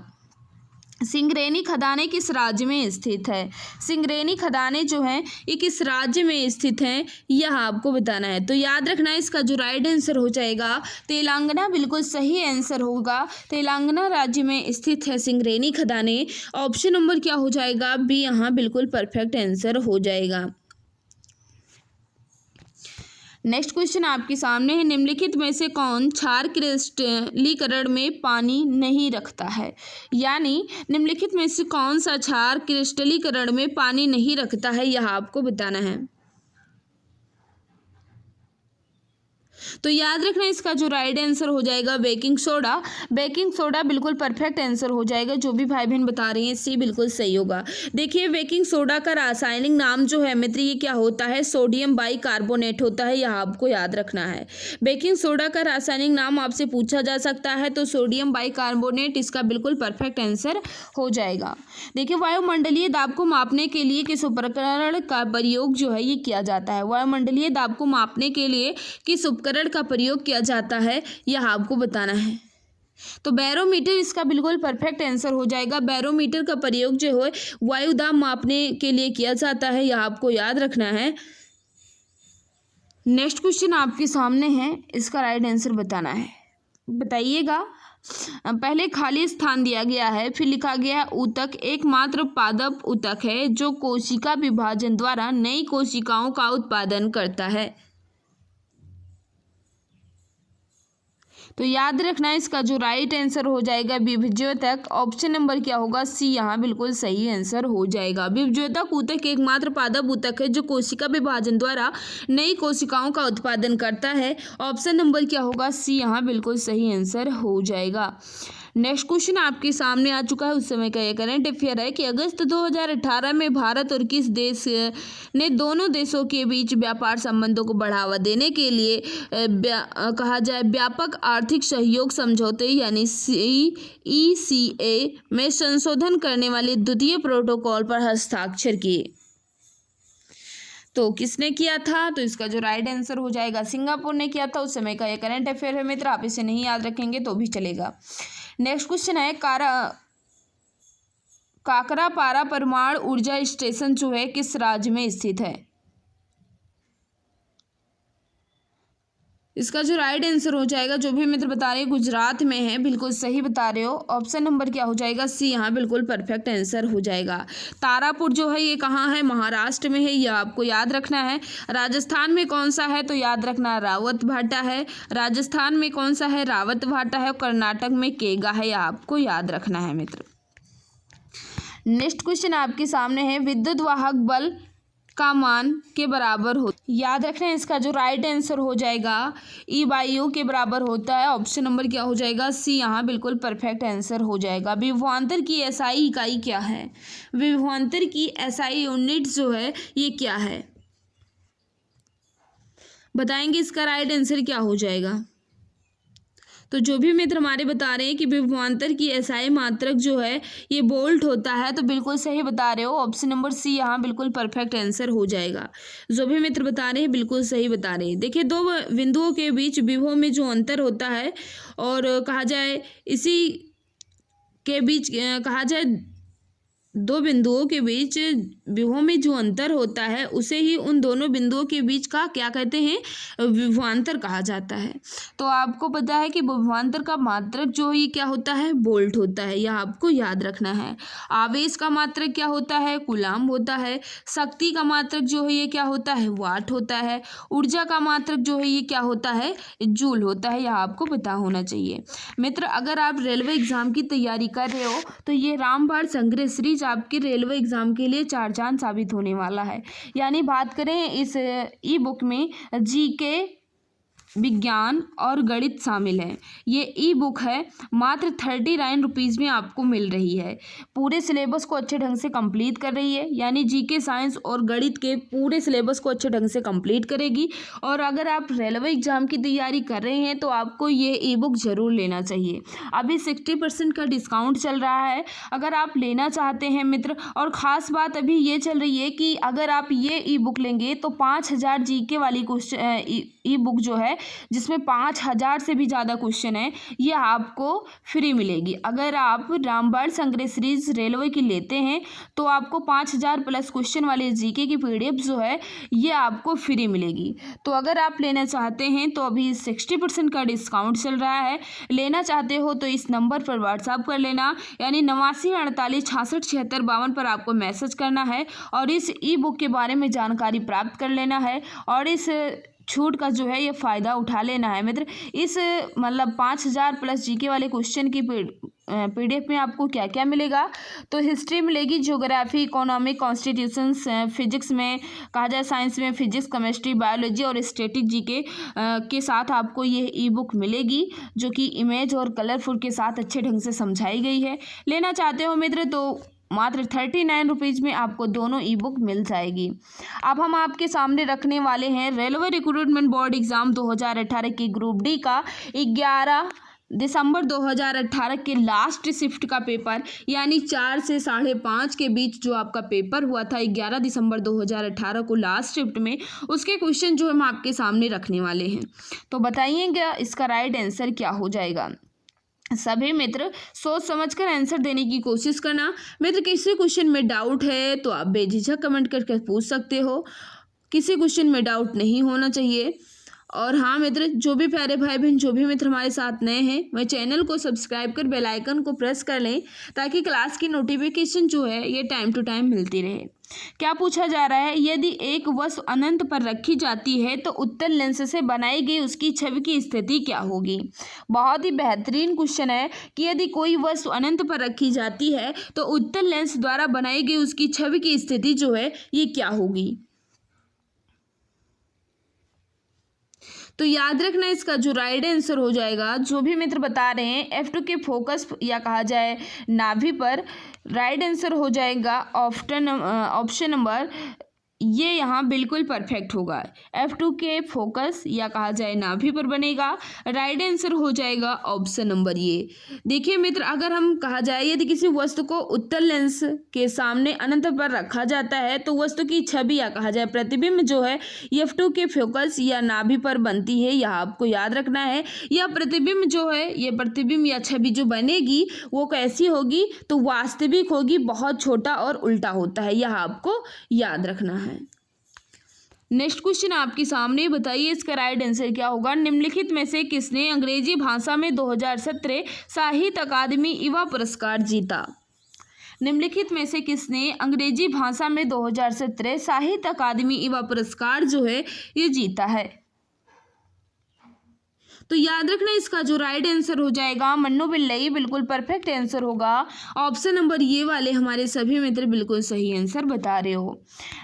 सिंगरेनी खदानें किस राज्य में स्थित है। सिंगरेनी खदानें जो हैं ये किस राज्य में स्थित हैं, यह आपको बताना है। तो याद रखना इसका जो राइट आंसर हो जाएगा तेलंगाना, बिल्कुल सही आंसर होगा। तेलंगाना राज्य में स्थित है सिंगरेनी खदानें। ऑप्शन नंबर क्या हो जाएगा, बी यहाँ बिल्कुल परफेक्ट आंसर हो जाएगा। नेक्स्ट क्वेश्चन आपके सामने है, निम्नलिखित में से कौन क्षार क्रिस्टलीकरण में पानी नहीं रखता है। यानी निम्नलिखित में से कौन सा क्षार क्रिस्टलीकरण में पानी नहीं रखता है, यह आपको बताना है। तो याद रखना इसका जो राइट आंसर हो जाएगा बेकिंग सोडा। बेकिंग सोडा बिल्कुल परफेक्ट आंसर हो जाएगा। जो भी भाई बहन बता रहे हैं सी बिल्कुल सही होगा। देखिए बेकिंग सोडा का रासायनिक नाम जो है मित्र ये क्या होता है, सोडियम बाइकार्बोनेट होता है, यह आपको याद रखना है। बेकिंग सोडा का रासायनिक नाम आपसे पूछा जा सकता है, तो सोडियम बाइकार्बोनेट इसका बिल्कुल परफेक्ट आंसर हो जाएगा। देखिए वायुमंडलीय दाब को मापने के लिए किस उपकरण का प्रयोग जो है ये किया जाता है। वायुमंडलीय दाब को मापने के लिए किस उपकरण का प्रयोग किया जाता है, यह आपको बताना है। तो बैरोमीटर इसका बिल्कुल परफेक्ट आंसर हो जाएगा। बैरोमीटर का प्रयोग जो है वायु दाब मापने के लिए किया जाता है, यह आपको याद रखना है। नेक्स्ट क्वेश्चन आपके सामने है, इसका राइट आंसर बताना है। बताइएगा। पहले खाली स्थान दिया गया है, फिर लिखा गया है ऊतक एकमात्र पादप ऊतक है जो कोशिका विभाजन द्वारा नई कोशिकाओं का उत्पादन करता है। तो याद रखना इसका जो राइट आंसर हो जाएगा विभज्योतक। ऑप्शन नंबर क्या होगा, सी यहाँ बिल्कुल सही आंसर हो जाएगा। विभज्योतक ऊतक एकमात्र पादप ऊतक है जो कोशिका विभाजन द्वारा नई कोशिकाओं का उत्पादन करता है। ऑप्शन नंबर क्या होगा, सी यहाँ बिल्कुल सही आंसर हो जाएगा। नेक्स्ट क्वेश्चन आपके सामने आ चुका है। उस समय का ये करंट अफेयर है कि अगस्त 2018 में भारत और किस देश ने दोनों देशों के बीच व्यापार संबंधों को बढ़ावा देने के लिए कहा जाए व्यापक आर्थिक सहयोग समझौते यानी CECA में संशोधन करने वाले द्वितीय प्रोटोकॉल पर हस्ताक्षर किए। तो किसने किया था? तो इसका जो राइट आंसर हो जाएगा सिंगापुर ने किया था। उस समय का ये करंट अफेयर है मित्र, आप इसे नहीं याद रखेंगे तो भी चलेगा। नेक्स्ट क्वेश्चन है काकरापारा परमाणु ऊर्जा स्टेशन जो है किस राज्य में स्थित है? इसका जो राइट आंसर हो जाएगा, जो भी मित्र बता रहे हैं गुजरात में है, बिल्कुल सही बता रहे हो। ऑप्शन नंबर क्या हो जाएगा? सी, यहाँ बिल्कुल परफेक्ट आंसर हो जाएगा। तारापुर जो है ये कहाँ है? महाराष्ट्र में है, यह आपको याद रखना है। राजस्थान में कौन सा है? तो याद रखना रावत भाटा है। राजस्थान में कौन सा है? रावत भाटा है। कर्नाटक में केगा है, यह आपको याद रखना है मित्र। नेक्स्ट क्वेश्चन आपके सामने है, विद्युत वाहक बल का मान के बराबर हो, याद रखना है। इसका जो राइट आंसर हो जाएगा E/U के बराबर होता है। ऑप्शन नंबर क्या हो जाएगा? सी, यहाँ बिल्कुल परफेक्ट आंसर हो जाएगा। विभवांतर की SI इकाई क्या है? विभवांतर की SI यूनिट जो है ये क्या है, बताएंगे। इसका राइट आंसर क्या हो जाएगा? तो जो भी मित्र हमारे बता रहे हैं कि विभवांतर की SI मात्रक जो है ये वोल्ट होता है, तो बिल्कुल सही बता रहे हो। ऑप्शन नंबर सी यहाँ बिल्कुल परफेक्ट आंसर हो जाएगा। जो भी मित्र बता रहे हैं बिल्कुल सही बता रहे हैं। देखिए, दो बिंदुओं के बीच विभव में जो अंतर होता है और कहा जाए इसी के बीच कहा जाए दो बिंदुओं के बीच विभव में जो अंतर होता है उसे ही उन दोनों बिंदुओं के बीच का क्या कहते हैं? विभवांतर कहा जाता है। तो आपको पता है कि विभवांतर का मात्रक जो ये क्या होता है? वोल्ट होता है, यह आपको याद रखना है। आवेश का मात्रक क्या होता है? कूलाम्ब होता है। शक्ति का मात्रक जो है ये क्या होता है? वाट होता है। ऊर्जा का मात्रक जो है ये क्या होता है? जूल होता है, यह आपको पता होना चाहिए मित्र। अगर आप रेलवे एग्जाम की तैयारी कर रहे हो तो ये रामबाण संग्रह सीरीज आपके रेलवे एग्जाम के लिए चार चांद साबित होने वाला है। यानी बात करें इस ई बुक में GK, विज्ञान और गणित शामिल है। ये ई बुक है, मात्र 39 रुपीज़ में आपको मिल रही है। पूरे सिलेबस को अच्छे ढंग से कंप्लीट कर रही है, यानी GK, साइंस और गणित के पूरे सिलेबस को अच्छे ढंग से कंप्लीट करेगी। और अगर आप रेलवे एग्जाम की तैयारी कर रहे हैं तो आपको ये ई बुक ज़रूर लेना चाहिए। अभी 60% का डिस्काउंट चल रहा है अगर आप लेना चाहते हैं मित्र। और ख़ास बात अभी ये चल रही है कि अगर आप ये ई बुक लेंगे तो 5000 GK वाली क्वेश्चन ई बुक जो है जिसमें 5000 से भी ज़्यादा क्वेश्चन है, ये आपको फ्री मिलेगी। अगर आप रामबाण संग्रह सीरीज रेलवे की लेते हैं तो आपको 5000 प्लस क्वेश्चन वाले GK की PDF जो है ये आपको फ्री मिलेगी। तो अगर आप लेना चाहते हैं तो अभी 60% का डिस्काउंट चल रहा है। लेना चाहते हो तो इस नंबर पर व्हाट्सअप कर लेना, यानी 89 48 66 76 52 पर आपको मैसेज करना है और इस ई बुक के बारे में जानकारी प्राप्त कर लेना है और इस छूट का जो है ये फ़ायदा उठा लेना है मित्र। इस मतलब 5000 प्लस GK वाले क्वेश्चन की PDF में आपको क्या क्या मिलेगा? तो हिस्ट्री मिलेगी, ज्योग्राफी, इकोनॉमिक, कॉन्स्टिट्यूशंस, फिजिक्स में कहा जाए साइंस में फिजिक्स, केमिस्ट्री, बायोलॉजी और स्टैटिक GK के साथ आपको ये ई बुक मिलेगी, जो कि इमेज और कलरफुल के साथ अच्छे ढंग से समझाई गई है। लेना चाहते हो मित्र तो मात्र 39 रुपीज़ में आपको दोनों ई बुक मिल जाएगी। अब हम आपके सामने रखने वाले हैं रेलवे रिक्रूटमेंट बोर्ड एग्ज़ाम 2018 की ग्रुप डी का 11 दिसंबर 2018 के लास्ट शिफ्ट का पेपर, यानी 4 से 5:30 के बीच जो आपका पेपर हुआ था 11 दिसंबर 2018 को लास्ट शिफ्ट में, उसके क्वेश्चन जो हम आपके सामने रखने वाले हैं। तो बताइएगा इसका राइट आंसर क्या हो जाएगा। सभी मित्र सोच समझकर आंसर देने की कोशिश करना। मित्र किसी क्वेश्चन में डाउट है तो आप बेझिझक कमेंट करके पूछ सकते हो, किसी क्वेश्चन में डाउट नहीं होना चाहिए। और हाँ मित्र, जो भी प्यारे भाई बहन जो भी मित्र हमारे साथ नए हैं वह चैनल को सब्सक्राइब कर बेल आइकन को प्रेस कर लें ताकि क्लास की नोटिफिकेशन जो है ये टाइम टू टाइम मिलती रहे। क्या पूछा जा रहा है? यदि एक वस्तु अनंत पर रखी जाती है तो उत्तल लेंस से बनाई गई उसकी छवि की स्थिति क्या होगी? बहुत ही बेहतरीन क्वेश्चन है कि यदि कोई वस्तु अनंत पर रखी जाती है तो उत्तल लेंस द्वारा बनाई गई उसकी छवि की स्थिति जो है ये क्या होगी? तो याद रखना इसका जो राइट आंसर हो जाएगा, जो भी मित्र बता रहे हैं F2 के फोकस या कहा जाए नाभि पर, राइट आंसर हो जाएगा ऑप्शन नंबर ये यहाँ बिल्कुल परफेक्ट होगा। F2 के फोकस या कहा जाए नाभि पर बनेगा, राइट आंसर हो जाएगा ऑप्शन नंबर ये। देखिए मित्र, अगर हम कहा जाए यदि किसी वस्तु को उत्तल लेंस के सामने अनंत पर रखा जाता है तो वस्तु की छवि या कहा जाए प्रतिबिंब जो है F2 के फोकस या नाभि पर बनती है, यह आपको याद रखना है। यह प्रतिबिंब जो है, ये प्रतिबिंब या छवि जो बनेगी वो कैसी होगी, तो वास्तविक होगी, बहुत छोटा और उल्टा होता है, यह आपको याद रखना है। नेक्स्ट क्वेश्चन आपके सामने, बताइए इसका राइट आंसर क्या होगा। निम्नलिखित में से किसने अंग्रेजी भाषा में 2017 साहित्य अकादमी युवा पुरस्कार जीता। निम्नलिखित में से किसने अंग्रेजी भाषा में 2017 साहित्य अकादमी युवा पुरस्कार जो है ये जीता है। तो याद रखना इसका जो राइट आंसर हो जाएगा मन्नू पिल्लई, बिल्कुल परफेक्ट आंसर होगा। ऑप्शन नंबर ये वाले हमारे सभी मित्र बिल्कुल सही आंसर बता रहे हो।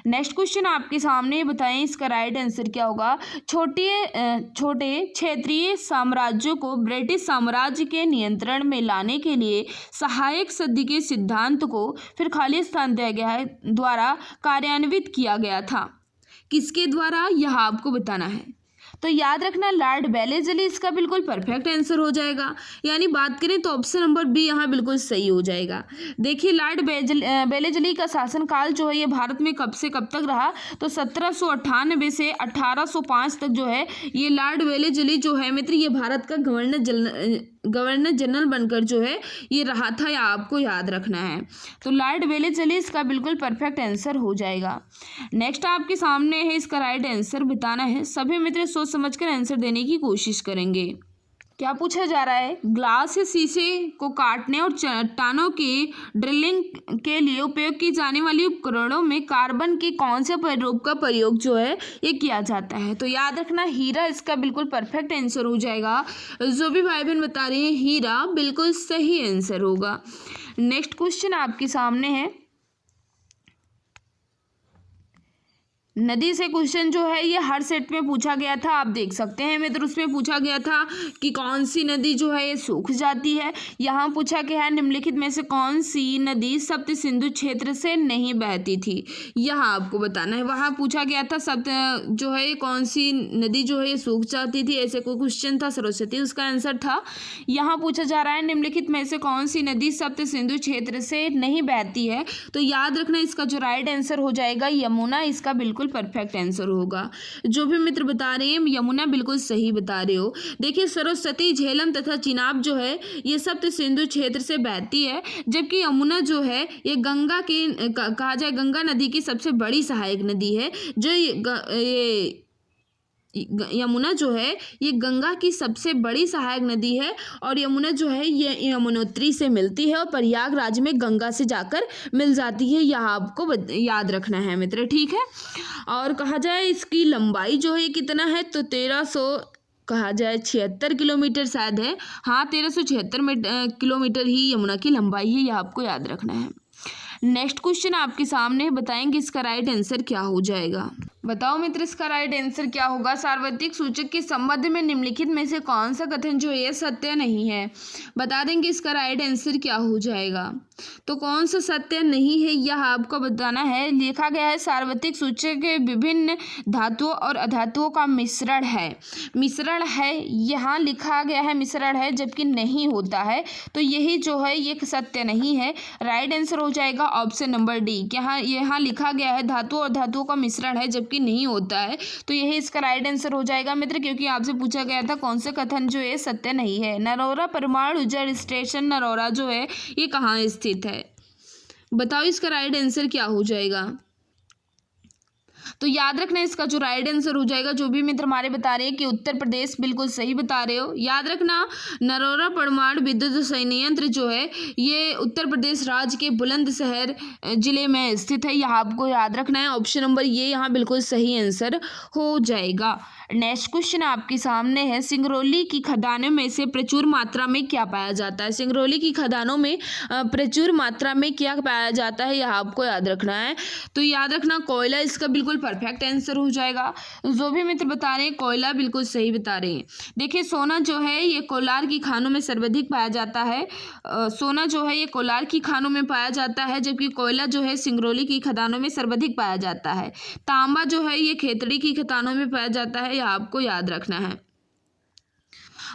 नेक्स्ट क्वेश्चन आपके सामने, बताएं इसका राइट आंसर क्या होगा। छोटे क्षेत्रीय साम्राज्यों को ब्रिटिश साम्राज्य के नियंत्रण में लाने के लिए सहायक सदी के सिद्धांत को फिर खाली स्थान दिया गया है द्वारा कार्यान्वित किया गया था। किसके द्वारा, यह आपको बताना है। तो याद रखना लॉर्ड वेलेस्ली इसका बिल्कुल परफेक्ट आंसर हो जाएगा। यानी बात करें तो ऑप्शन नंबर बी यहाँ बिल्कुल सही हो जाएगा। देखिए लॉर्ड वेलेस्ली का शासनकाल जो है ये भारत में कब से कब तक रहा, तो 1798 से 1805 तक जो है ये लॉर्ड वेलेस्ली जो है मित्र ये भारत का गवर्नर जनरल बनकर जो है ये रहा था, या आपको याद रखना है। तो लॉर्ड वेलेस्ली इसका बिल्कुल परफेक्ट आंसर हो जाएगा। नेक्स्ट आपके सामने है, इसका राइट आंसर बताना है। सभी मित्र सोच समझकर आंसर देने की कोशिश करेंगे। क्या पूछा जा रहा है, ग्लास या शीशे को काटने और चट्टानों की ड्रिलिंग के लिए उपयोग की जाने वाली उपकरणों में कार्बन के कौन से प्रारूप का प्रयोग जो है ये किया जाता है। तो याद रखना हीरा इसका बिल्कुल परफेक्ट आंसर हो जाएगा। जो भी भाई बहन बता रहे हैं हीरा बिल्कुल सही आंसर होगा। नेक्स्ट क्वेश्चन आपके सामने है, नदी से क्वेश्चन जो है ये हर सेट में पूछा गया था, आप देख सकते हैं मित्र। उसमें पूछा गया था कि कौन सी नदी जो है ये सूख जाती है। यहाँ पूछा गया है निम्नलिखित में से कौन सी नदी सप्त सिंधु क्षेत्र से नहीं बहती थी, यह आपको बताना है। वहाँ पूछा गया था सप्त जो है कौन सी नदी जो है ये सूख जाती थी, ऐसे कोई क्वेश्चन था, सरस्वती उसका आंसर था। यहाँ पूछा जा रहा है निम्नलिखित में से कौन सी नदी सप्त सिंधु क्षेत्र से नहीं बहती है। तो याद रखना इसका जो राइट आंसर हो जाएगा यमुना, इसका बिल्कुल परफेक्ट आंसर होगा। जो भी मित्र बता रहे हैं यमुना बिल्कुल सही बता रहे हो। देखिए सरस्वती, झेलम तथा चिनाब जो है ये सप्त सिंधु क्षेत्र से बहती है, जबकि यमुना जो है ये गंगा की कहा जाए गंगा नदी की सबसे बड़ी सहायक नदी है। जो ये यमुना जो है ये गंगा की सबसे बड़ी सहायक नदी है, और यमुना जो है ये यमुनोत्री से मिलती है और प्रयागराज में गंगा से जाकर मिल जाती है, यह आपको याद रखना है मित्र, ठीक है। और कहा जाए इसकी लंबाई जो है कितना है, तो 1300 कहा जाए 76 किलोमीटर शायद है। हाँ 1376 किलोमीटर ही यमुना की लंबाई है, यह आपको याद रखना है। नेक्स्ट क्वेश्चन आपके सामने, बताएंगे इसका राइट आंसर क्या हो जाएगा। बताओ मित्र इसका राइट आंसर क्या होगा। सार्वत्रिक सूचक के संबंध में निम्नलिखित में से कौन सा कथन जो है सत्य नहीं है। बता देंगे इसका राइट आंसर क्या हो जाएगा। तो कौन सा सत्य नहीं है यह आपको बताना है। लिखा गया है सार्वत्रिक सूचक के विभिन्न धातुओं और अधातुओं का मिश्रण है। यहाँ लिखा गया है मिश्रण है, जबकि नहीं होता है, तो यही जो है ये सत्य नहीं है। राइट आंसर हो जाएगा ऑप्शन नंबर डी। यहाँ लिखा गया है धातु और धातुओं का मिश्रण है, जबकि नहीं होता है, तो यही इसका राइट आंसर हो जाएगा मित्र, क्योंकि आपसे पूछा गया था कौन से कथन जो है सत्य नहीं है। नरोरा परमाणु ऊर्जा स्टेशन नरोरा जो है ये कहाँ स्थित है। बताओ इसका राइट आंसर क्या हो जाएगा। तो याद रखना इसका जो राइट आंसर हो जाएगा, जो भी मित्र हमारे बता रहे हैं कि उत्तर प्रदेश, बिल्कुल सही बता रहे हो। याद रखना नरोरा परमाणु विद्युत संयंत्र जो है ये उत्तर प्रदेश राज्य के बुलंदशहर जिले में स्थित है, यह आपको याद रखना है। ऑप्शन नंबर ये यहाँ बिल्कुल सही आंसर हो जाएगा। नेक्स्ट क्वेश्चन आपके सामने है, सिंगरौली की खदानों में से प्रचुर मात्रा में क्या पाया जाता है। सिंगरौली की खदानों में प्रचुर मात्रा में क्या पाया जाता है, यह आपको याद रखना है। तो याद रखना कोयला इसका बिल्कुल बिल्कुल परफेक्ट आंसर हो जाएगा। जो भी मित्र बता रहे हैं कोयला, बिल्कुल सही बता रहे हैं। देखिए सोना जो है ये कोलार की खानों में सर्वाधिक पाया जाता है। सोना जो है ये कोलार की खानों में पाया जाता है, जबकि कोयला जो है सिंगरौली की खदानों में सर्वाधिक पाया जाता है। तांबा जो है ये खेतड़ी की खदानों में पाया जाता है, यह आपको याद रखना है।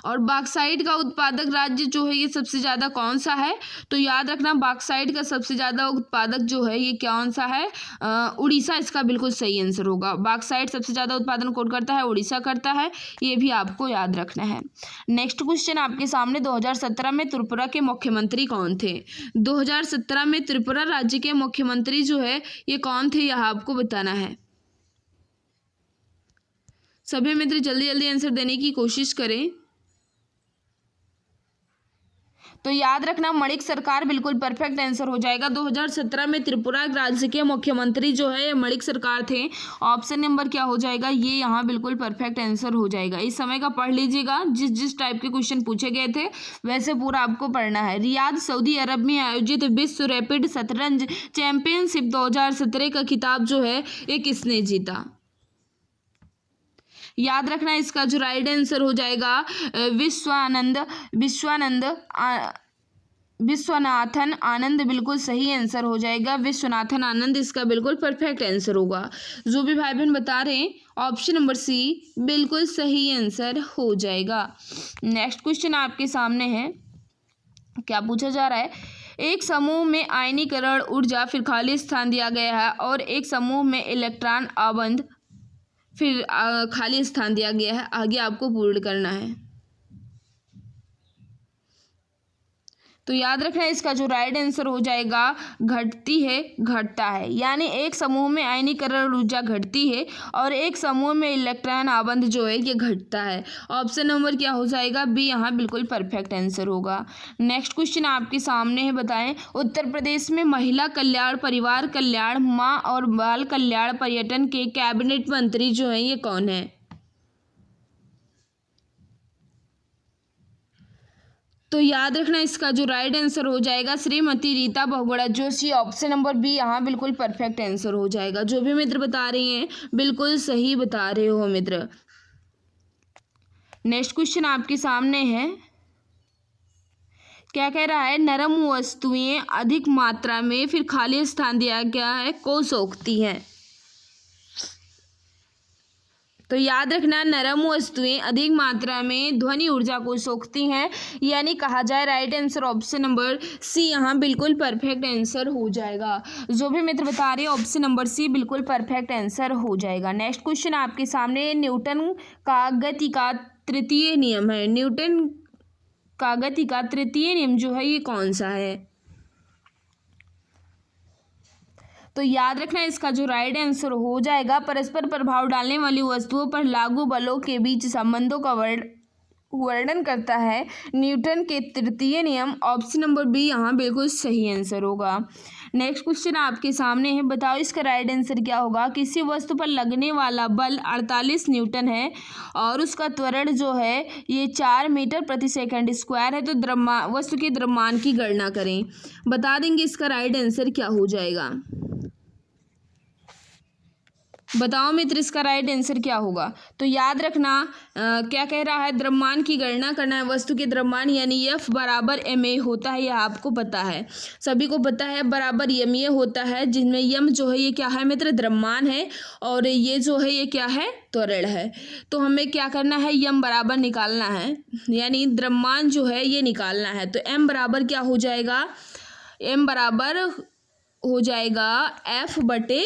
और बॉक्साइट का उत्पादक राज्य जो है ये सबसे ज़्यादा कौन सा है, तो याद रखना बॉक्साइट का सबसे ज़्यादा उत्पादक जो है ये कौन सा है, उड़ीसा इसका बिल्कुल सही आंसर होगा। बॉक्साइट सबसे ज़्यादा उत्पादन कौन करता है, उड़ीसा करता है, ये भी आपको याद रखना है। नेक्स्ट क्वेश्चन आपके सामने, 2017 में त्रिपुरा के मुख्यमंत्री कौन थे? 2017 में त्रिपुरा राज्य के मुख्यमंत्री जो है ये कौन थे, यह आपको बताना है। सभी मित्र जल्दी जल्दी आंसर देने की कोशिश करें। तो याद रखना मणिक सरकार बिल्कुल परफेक्ट आंसर हो जाएगा। 2017 में त्रिपुरा राज्य के मुख्यमंत्री जो है मणिक सरकार थे। ऑप्शन नंबर क्या हो जाएगा, ये यहाँ बिल्कुल परफेक्ट आंसर हो जाएगा। इस समय का पढ़ लीजिएगा, जिस जिस टाइप के क्वेश्चन पूछे गए थे वैसे पूरा आपको पढ़ना है। रियाद सऊदी अरब में आयोजित विश्व रैपिड शतरंज चैंपियनशिप 2017 का खिताब जो है ये किसने जीता? याद रखना इसका जो राइट आंसर हो जाएगा विश्वनाथन आनंद, बिल्कुल सही आंसर हो जाएगा। विश्वनाथन आनंद इसका बिल्कुल परफेक्ट आंसर होगा। जो भी भाई बहन बता रहे हैं ऑप्शन नंबर सी बिल्कुल सही आंसर हो जाएगा। नेक्स्ट क्वेश्चन आपके सामने है, क्या पूछा जा रहा है, एक समूह में आयनीकरण ऊर्जा फिर खाली स्थान दिया गया है और एक समूह में इलेक्ट्रॉन आबंध फिर खाली स्थान दिया गया है, आगे आपको पूर्ण करना है। तो याद रखना इसका जो राइट आंसर हो जाएगा घटती है घटता है, यानी एक समूह में आयनीकरण ऊर्जा घटती है और एक समूह में इलेक्ट्रॉन आबंध जो है ये घटता है। ऑप्शन नंबर क्या हो जाएगा, बी यहाँ बिल्कुल परफेक्ट आंसर होगा। नेक्स्ट क्वेश्चन आपके सामने है, बताएं उत्तर प्रदेश में महिला कल्याण, परिवार कल्याण, माँ और बाल कल्याण, पर्यटन के कैबिनेट मंत्री जो है ये कौन है? तो याद रखना इसका जो राइट आंसर हो जाएगा Shrimati Rita Bahuguna Joshi. Option number B यहाँ बिल्कुल परफेक्ट आंसर हो जाएगा। जो भी मित्र बता रहे हैं बिल्कुल सही बता रहे हो मित्र। नेक्स्ट क्वेश्चन आपके सामने है, क्या कह रहा है, नरम वस्तुएं अधिक मात्रा में फिर खाली स्थान दिया गया है को सोखती हैं। तो याद रखना नरम वस्तुएं अधिक मात्रा में ध्वनि ऊर्जा को सोखती हैं, यानी कहा जाए right answer option number C यहाँ बिल्कुल परफेक्ट आंसर हो जाएगा। जो भी मित्र बता रहे हैं ऑप्शन नंबर सी बिल्कुल परफेक्ट आंसर हो जाएगा। नेक्स्ट क्वेश्चन आपके सामने, न्यूटन का गति का तृतीय नियम है। न्यूटन का गति का तृतीय नियम जो है ये कौन सा है? तो याद रखना इसका जो राइट आंसर हो जाएगा परस्पर प्रभाव डालने वाली वस्तुओं पर लागू बलों के बीच संबंधों का वर्णन करता है न्यूटन के तृतीय नियम। ऑप्शन नंबर बी यहाँ बिल्कुल सही आंसर होगा। नेक्स्ट क्वेश्चन आपके सामने है, बताओ इसका राइट आंसर क्या होगा। किसी वस्तु पर लगने वाला बल 48 न्यूटन है और उसका त्वरण जो है ये 4 मीटर प्रति सेकंड स्क्वायर है। तो वस्तु के द्रव्यमान की गणना करें, बता देंगे इसका राइट आंसर क्या हो जाएगा। बताओ मित्र इसका राइट आंसर क्या होगा। तो याद रखना क्या कह रहा है, द्रव्यमान की गणना करना है। वस्तु के द्रव्यमान यानी F बराबर ma होता है, यह आपको पता है, सभी को पता है बराबर ma होता है, जिसमें m जो है ये क्या है मित्र, द्रव्यमान है और ये जो है ये क्या है, त्वरण है। तो हमें क्या करना है, m बराबर निकालना है, यानी द्रव्यमान जो है ये निकालना है। तो m बराबर क्या हो जाएगा, m बराबर हो जाएगा F बटे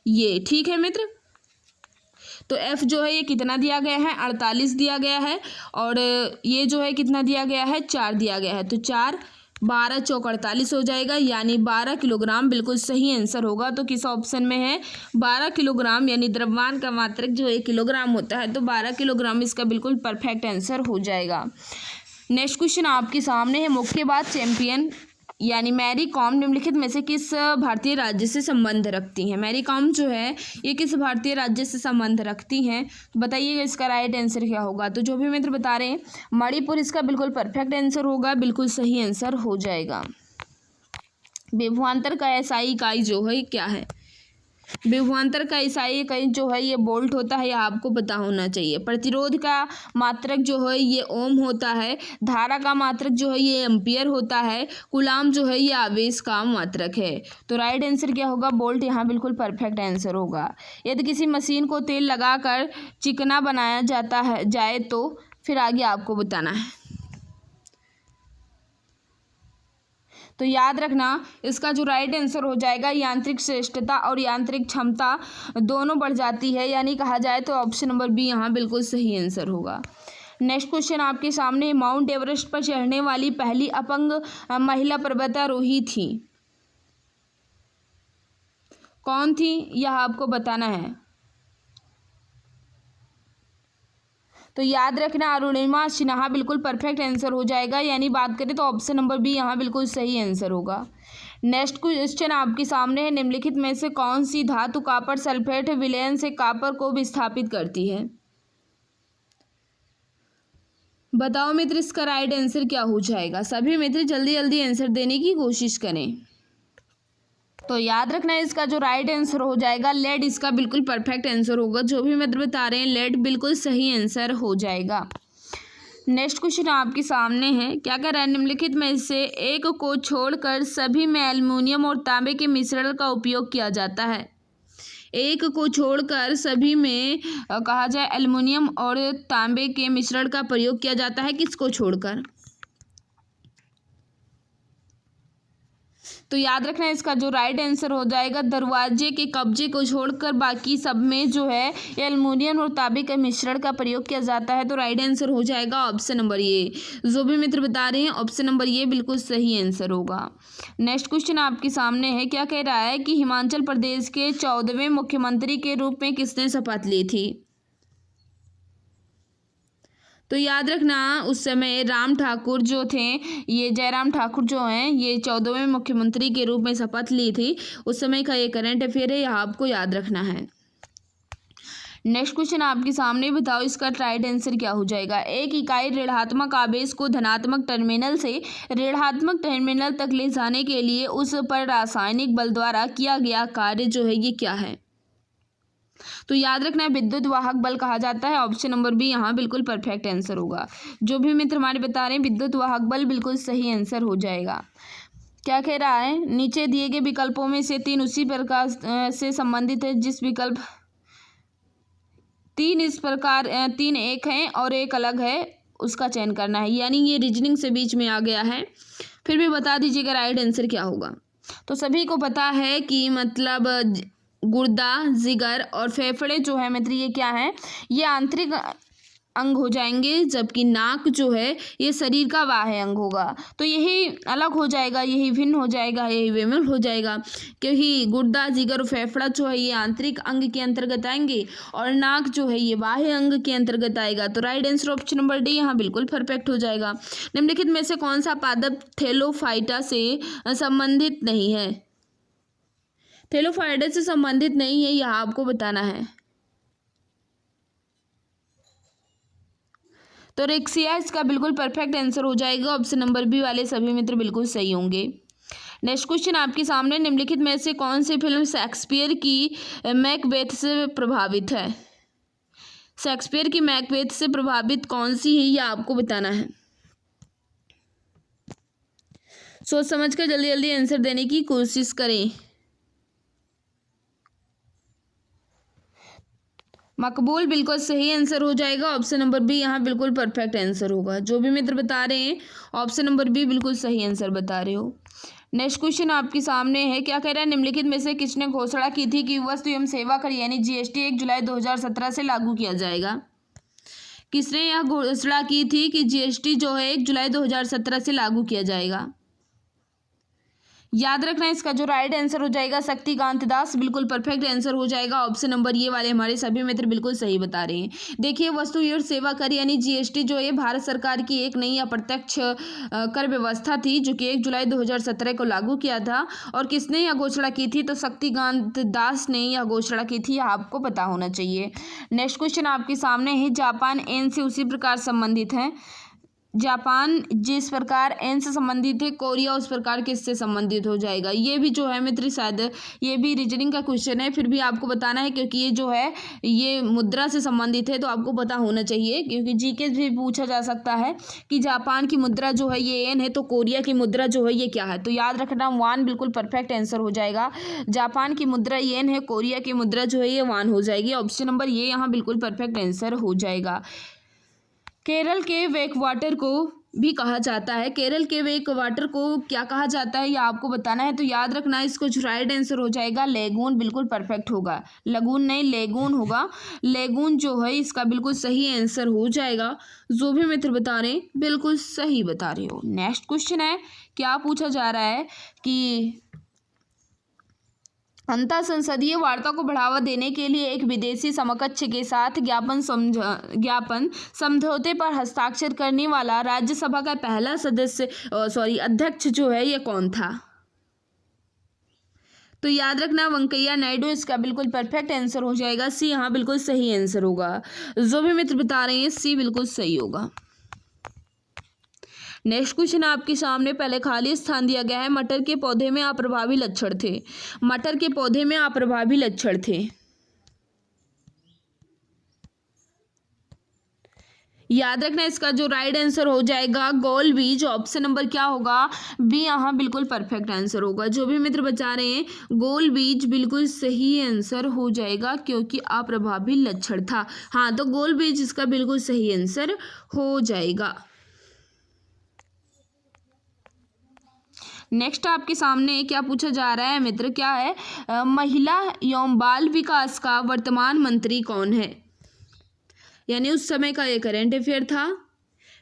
ये, ठीक है मित्र। तो F जो है ये कितना दिया गया है, 48 दिया गया है और ये जो है कितना दिया गया है, 4 दिया गया है। तो 4 12 चौक 48 हो जाएगा, यानी 12 किलोग्राम बिल्कुल सही आंसर होगा। तो किस ऑप्शन में है, 12 किलोग्राम, यानी द्रव्यमान का मात्रक जो है किलोग्राम होता है, तो 12 किलोग्राम इसका बिल्कुल परफेक्ट आंसर हो जाएगा। नेक्स्ट क्वेश्चन आपके सामने है, मुक्केबाज चैंपियन यानी मैरी कॉम निम्नलिखित में से किस भारतीय राज्य से संबंध रखती हैं। मैरी कॉम जो है ये किस भारतीय राज्य से संबंध रखती हैं, तो बताइएगा इसका राइट आंसर क्या होगा। तो जो भी मित्र बता रहे हैं मणिपुर इसका बिल्कुल परफेक्ट आंसर होगा, बिल्कुल सही आंसर हो जाएगा। विभवांतर का एसआई इकाई जो है क्या है। विभवांतर का ईसाई कहीं जो है ये बोल्ट होता है, यह आपको पता होना चाहिए। प्रतिरोध का मात्रक जो है ये ओम होता है। धारा का मात्रक जो है ये एम्पियर होता है। कूलाम जो है ये आवेश का मात्रक है। तो राइट आंसर क्या होगा? बोल्ट यहाँ बिल्कुल परफेक्ट आंसर होगा। यदि किसी मशीन को तेल लगाकर चिकना बनाया जाता है जाए तो फिर आगे आपको बताना है। तो याद रखना इसका जो राइट आंसर हो जाएगा, यांत्रिक श्रेष्ठता और यांत्रिक क्षमता दोनों बढ़ जाती है, यानी कहा जाए तो ऑप्शन नंबर बी यहाँ बिल्कुल सही आंसर होगा। नेक्स्ट क्वेश्चन आपके सामने, माउंट एवरेस्ट पर चढ़ने वाली पहली अपंग महिला पर्वतारोही थी, कौन थी? यह आपको बताना है। तो याद रखना अरुणिमा सिन्हा बिल्कुल परफेक्ट आंसर हो जाएगा, यानी बात करें तो ऑप्शन नंबर बी यहाँ बिल्कुल सही आंसर होगा। नेक्स्ट क्वेश्चन आपके सामने है, निम्नलिखित में से कौन सी धातु कॉपर सल्फेट विलयन से कॉपर को विस्थापित करती है? बताओ मित्र इसका राइट आंसर क्या हो जाएगा? सभी मित्र जल्दी जल्दी आंसर देने की कोशिश करें। तो याद रखना इसका जो राइट आंसर हो जाएगा लेड, इसका बिल्कुल परफेक्ट आंसर होगा। जो भी मित्र बता रहे हैं लेड बिल्कुल सही आंसर हो जाएगा। नेक्स्ट क्वेश्चन आपके सामने है, क्या कह रहा है? निम्नलिखित में से एक को छोड़कर सभी में एल्युमिनियम और तांबे के मिश्रण का उपयोग किया जाता है। एक को छोड़कर सभी में कहा जाए एल्युमिनियम और तांबे के मिश्रण का प्रयोग किया जाता है, किसको छोड़कर? तो याद रखना इसका जो राइट आंसर हो जाएगा, दरवाजे के कब्जे को छोड़कर बाकी सब में जो है एल्युमिनियम और तांबे के मिश्रण का प्रयोग किया जाता है। तो राइट आंसर हो जाएगा ऑप्शन नंबर ए। जो भी मित्र बता रहे हैं ऑप्शन नंबर ए बिल्कुल सही आंसर होगा। नेक्स्ट क्वेश्चन आपके सामने है, क्या कह रहा है कि हिमाचल प्रदेश के 14वें मुख्यमंत्री के रूप में किसने शपथ ली थी? तो याद रखना उस समय राम ठाकुर जो थे, ये जयराम ठाकुर जो हैं, ये 14वें मुख्यमंत्री के रूप में शपथ ली थी। उस समय का ये करंट अफेयर है, यह आपको याद रखना है। नेक्स्ट क्वेश्चन आपके सामने, बताओ इसका राइट आंसर क्या हो जाएगा? एक इकाई ऋणात्मक आवेश को धनात्मक टर्मिनल से ऋणात्मक टर्मिनल तक ले जाने के लिए उस पर रासायनिक बल द्वारा किया गया कार्य जो है ये क्या है? तो याद रखना विद्युत वाहक बल कहा जाता है। ऑप्शन नंबर बी यहाँ बिल्कुल परफेक्ट आंसर होगा। जो भी मित्र हमारे बता रहे हैं विद्युत वाहक बल बिल्कुल सही आंसर हो जाएगा। क्या कह रहा है? नीचे दिए गए विकल्पों में से 3 उसी प्रकार से संबंधित है जिस विकल्प 3 इस प्रकार 3 एक हैं और एक अलग है, उसका चयन करना है। यानी ये रीजनिंग से बीच में आ गया है, फिर भी बता दीजिएगा राइट आंसर क्या होगा। तो सभी को पता है कि मतलब गुर्दा, जिगर और फेफड़े जो है मित्र ये क्या है? ये आंतरिक अंग हो जाएंगे, जबकि नाक जो है ये शरीर का बाह्य अंग होगा। तो यही अलग हो जाएगा, यही भिन्न हो जाएगा, यही विमल हो जाएगा, क्योंकि गुर्दा, जिगर और फेफड़ा जो है ये आंतरिक अंग के अंतर्गत आएंगे और नाक जो है ये बाह्य अंग के अंतर्गत आएगा। तो right answer option number D यहाँ बिल्कुल परफेक्ट हो जाएगा। निम्नलिखित में से कौन सा पादप थैलोफाइटा से संबंधित नहीं है? थैलोफाइटा से संबंधित नहीं है, यह आपको बताना है। तो रेक्सिया इसका बिल्कुल परफेक्ट आंसर हो जाएगा। ऑप्शन नंबर बी वाले सभी मित्र बिल्कुल सही होंगे। नेक्स्ट क्वेश्चन आपके सामने, निम्नलिखित में से कौन सी फिल्म शेक्सपियर की मैकबेथ से प्रभावित है? शेक्सपियर की मैकबेथ से प्रभावित कौन सी है, यह आपको बताना है। सोच समझ कर जल्दी जल्दी आंसर देने की कोशिश करें। मकबूल बिल्कुल सही आंसर हो जाएगा। ऑप्शन नंबर बी यहाँ बिल्कुल परफेक्ट आंसर होगा। जो भी मित्र बता रहे हैं ऑप्शन नंबर बी बिल्कुल सही आंसर बता रहे हो। नेक्स्ट क्वेश्चन आपके सामने है, क्या कह रहा है? निम्नलिखित में से किसने घोषणा की थी कि वस्तु एवं सेवा कर यानी जीएसटी 1 जुलाई 2017 से लागू किया जाएगा? किसने यह घोषणा की थी कि जीएसटी जो है 1 जुलाई 2017 से लागू किया जाएगा? याद रखना इसका जो राइट आंसर हो जाएगा शक्तिकांत दास, बिल्कुल परफेक्ट आंसर हो जाएगा। ऑप्शन नंबर ये वाले हमारे सभी मित्र बिल्कुल सही बता रहे हैं। देखिए वस्तु एवं सेवा कर यानी जीएसटी जो है भारत सरकार की एक नई अप्रत्यक्ष कर व्यवस्था थी जो कि 1 जुलाई 2017 को लागू किया था। और किसने यह घोषणा की थी? तो शक्तिकांत दास ने यह घोषणा की थी, आपको पता होना चाहिए। नेक्स्ट क्वेश्चन आपके सामने है, जापान एन से उसी प्रकार संबंधित है जापान जिस प्रकार एन से संबंधित है, कोरिया उस प्रकार किससे संबंधित हो जाएगा। ये भी जो है मित्र शायद ये भी रीजनिंग का क्वेश्चन है, फिर भी आपको बताना है क्योंकि ये जो है ये मुद्रा से संबंधित है तो आपको पता होना चाहिए, क्योंकि जीके भी पूछा जा सकता है कि जापान की मुद्रा जो है ये एन है तो कोरिया की मुद्रा जो है ये क्या है। तो याद रखना 1 बिल्कुल परफेक्ट आंसर हो जाएगा। जापान की मुद्रा येन है, कोरिया की मुद्रा जो है ये 1 हो जाएगी। ऑप्शन नंबर ये यहाँ बिल्कुल परफेक्ट आंसर हो जाएगा। केरल के वेक वाटर को भी कहा जाता है, केरल के वेक वाटर को क्या कहा जाता है ये आपको बताना है। तो याद रखना इसको जो राइट आंसर हो जाएगा लेगून बिल्कुल परफेक्ट होगा। लगून नहीं लेगून होगा, लेगून जो है इसका बिल्कुल सही आंसर हो जाएगा। जो भी मित्र बता रहे हैं बिल्कुल सही बता रहे हो। नेक्स्ट क्वेश्चन है, क्या पूछा जा रहा है कि अंतर संसदीय वार्ता को बढ़ावा देने के लिए एक विदेशी समकक्ष के साथ ज्ञापन समझौते पर हस्ताक्षर करने वाला राज्यसभा का पहला अध्यक्ष जो है ये कौन था। तो याद रखना वेंकैया नायडू इसका बिल्कुल परफेक्ट आंसर हो जाएगा। सी यहाँ बिल्कुल सही आंसर होगा। जो भी मित्र बता रहे हैं सी बिल्कुल सही होगा। नेक्स्ट क्वेश्चन आपके सामने, पहले खाली स्थान दिया गया है। मटर के पौधे में अप्रभावी लक्षण थे, मटर के पौधे में अप्रभावी लक्षण थे। याद रखना इसका जो राइट आंसर हो जाएगा गोल बीज। ऑप्शन नंबर क्या होगा, बी यहाँ बिल्कुल परफेक्ट आंसर होगा। जो भी मित्र बचा रहे हैं गोल बीज बिल्कुल सही आंसर हो जाएगा क्योंकि अप्रभावी लक्षण था। हाँ तो गोल बीज इसका बिल्कुल सही आंसर हो जाएगा। नेक्स्ट आपके सामने क्या पूछा जा रहा है मित्र, क्या है, महिला एवं बाल विकास का वर्तमान मंत्री कौन है। यानी उस समय का ये करंट अफेयर था,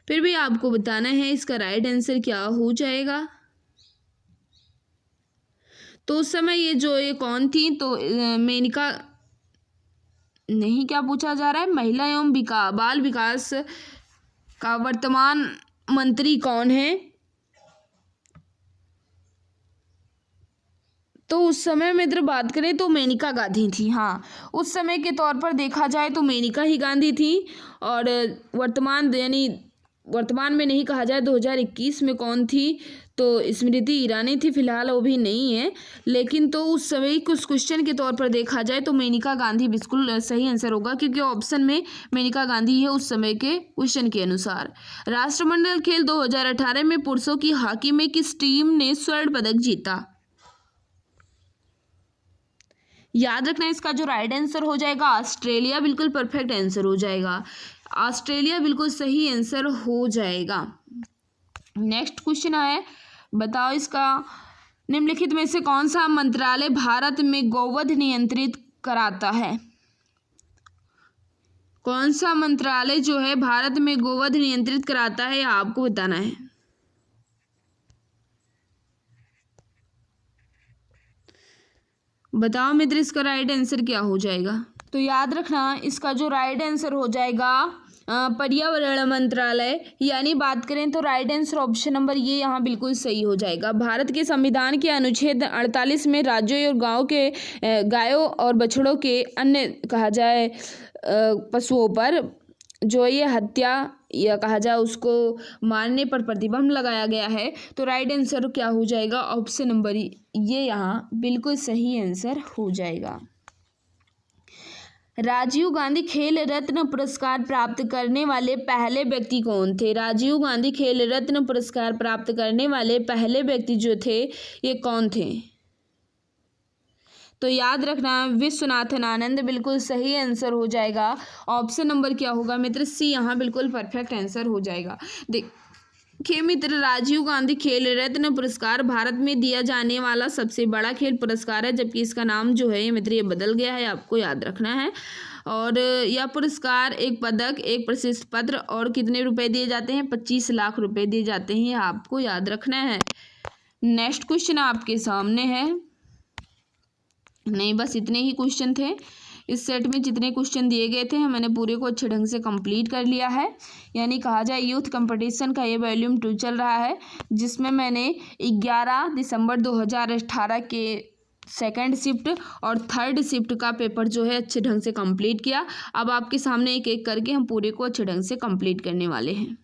फिर भी आपको बताना है इसका राइट आंसर क्या हो जाएगा। तो उस समय ये जो ये कौन थी, तो मेनका नहीं, क्या पूछा जा रहा है, महिला एवं बाल विकास का वर्तमान मंत्री कौन है। तो उस समय मित्र बात करें तो मेनका गांधी थी। हाँ उस समय के तौर पर देखा जाए तो मेनका ही गांधी थी। और वर्तमान में नहीं कहा जाए 2021 में कौन थी, तो स्मृति ईरानी थी। फिलहाल वो भी नहीं है, लेकिन तो उस समय कुछ क्वेश्चन के तौर पर देखा जाए तो मेनका गांधी बिल्कुल सही आंसर होगा क्योंकि ऑप्शन में मेनका गांधी है उस समय के क्वेश्चन के अनुसार। राष्ट्रमंडल खेल 2018 में पुरुषों की हॉकी में किस टीम ने स्वर्ण पदक जीता। याद रखना इसका जो राइट आंसर हो जाएगा ऑस्ट्रेलिया बिल्कुल परफेक्ट आंसर हो जाएगा। ऑस्ट्रेलिया बिल्कुल सही आंसर हो जाएगा। नेक्स्ट क्वेश्चन है, बताओ इसका निम्नलिखित में से कौन सा मंत्रालय भारत में गौवध नियंत्रित कराता है। कौन सा मंत्रालय जो है भारत में गौवध नियंत्रित कराता है आपको बताना है। बताओ मित्र इसका राइट आंसर क्या हो जाएगा। तो याद रखना इसका जो राइट आंसर हो जाएगा पर्यावरण मंत्रालय। यानी बात करें तो राइट आंसर ऑप्शन नंबर ये यहाँ बिल्कुल सही हो जाएगा। भारत के संविधान के अनुच्छेद 48 में राज्यों और गाँव के गायों और बछड़ों के अन्य कहा जाए पशुओं पर जो ये हत्या या कहा जाए उसको मारने पर प्रतिबंध लगाया गया है। तो राइट आंसर क्या हो जाएगा, ऑप्शन नंबर ये यहाँ बिल्कुल सही आंसर हो जाएगा। राजीव गांधी खेल रत्न पुरस्कार प्राप्त करने वाले पहले व्यक्ति कौन थे। राजीव गांधी खेल रत्न पुरस्कार प्राप्त करने वाले पहले व्यक्ति जो थे ये कौन थे। तो याद रखना विश्वनाथन आनंद बिल्कुल सही आंसर हो जाएगा। ऑप्शन नंबर क्या होगा मित्र, सी यहाँ बिल्कुल परफेक्ट आंसर हो जाएगा। देखिए मित्र, राजीव गांधी खेल रत्न पुरस्कार भारत में दिया जाने वाला सबसे बड़ा खेल पुरस्कार है, जबकि इसका नाम जो है मित्र ये बदल गया है, आपको याद रखना है। और यह पुरस्कार एक पदक, एक प्रशस्ति पत्र और कितने रुपए दिए जाते हैं, 25 लाख रुपए दिए जाते हैं, आपको याद रखना है। नेक्स्ट क्वेश्चन आपके सामने है, नहीं बस इतने ही क्वेश्चन थे। इस सेट में जितने क्वेश्चन दिए गए थे मैंने पूरे को अच्छे ढंग से कंप्लीट कर लिया है। यानी कहा जाए यूथ कंपटीशन का ये वॉल्यूम 2 चल रहा है, जिसमें मैंने 11 दिसंबर 2018 के सेकंड शिफ्ट और थर्ड शिफ्ट का पेपर जो है अच्छे ढंग से कंप्लीट किया। अब आपके सामने एक एक करके हम पूरे को अच्छे ढंग से कंप्लीट करने वाले हैं।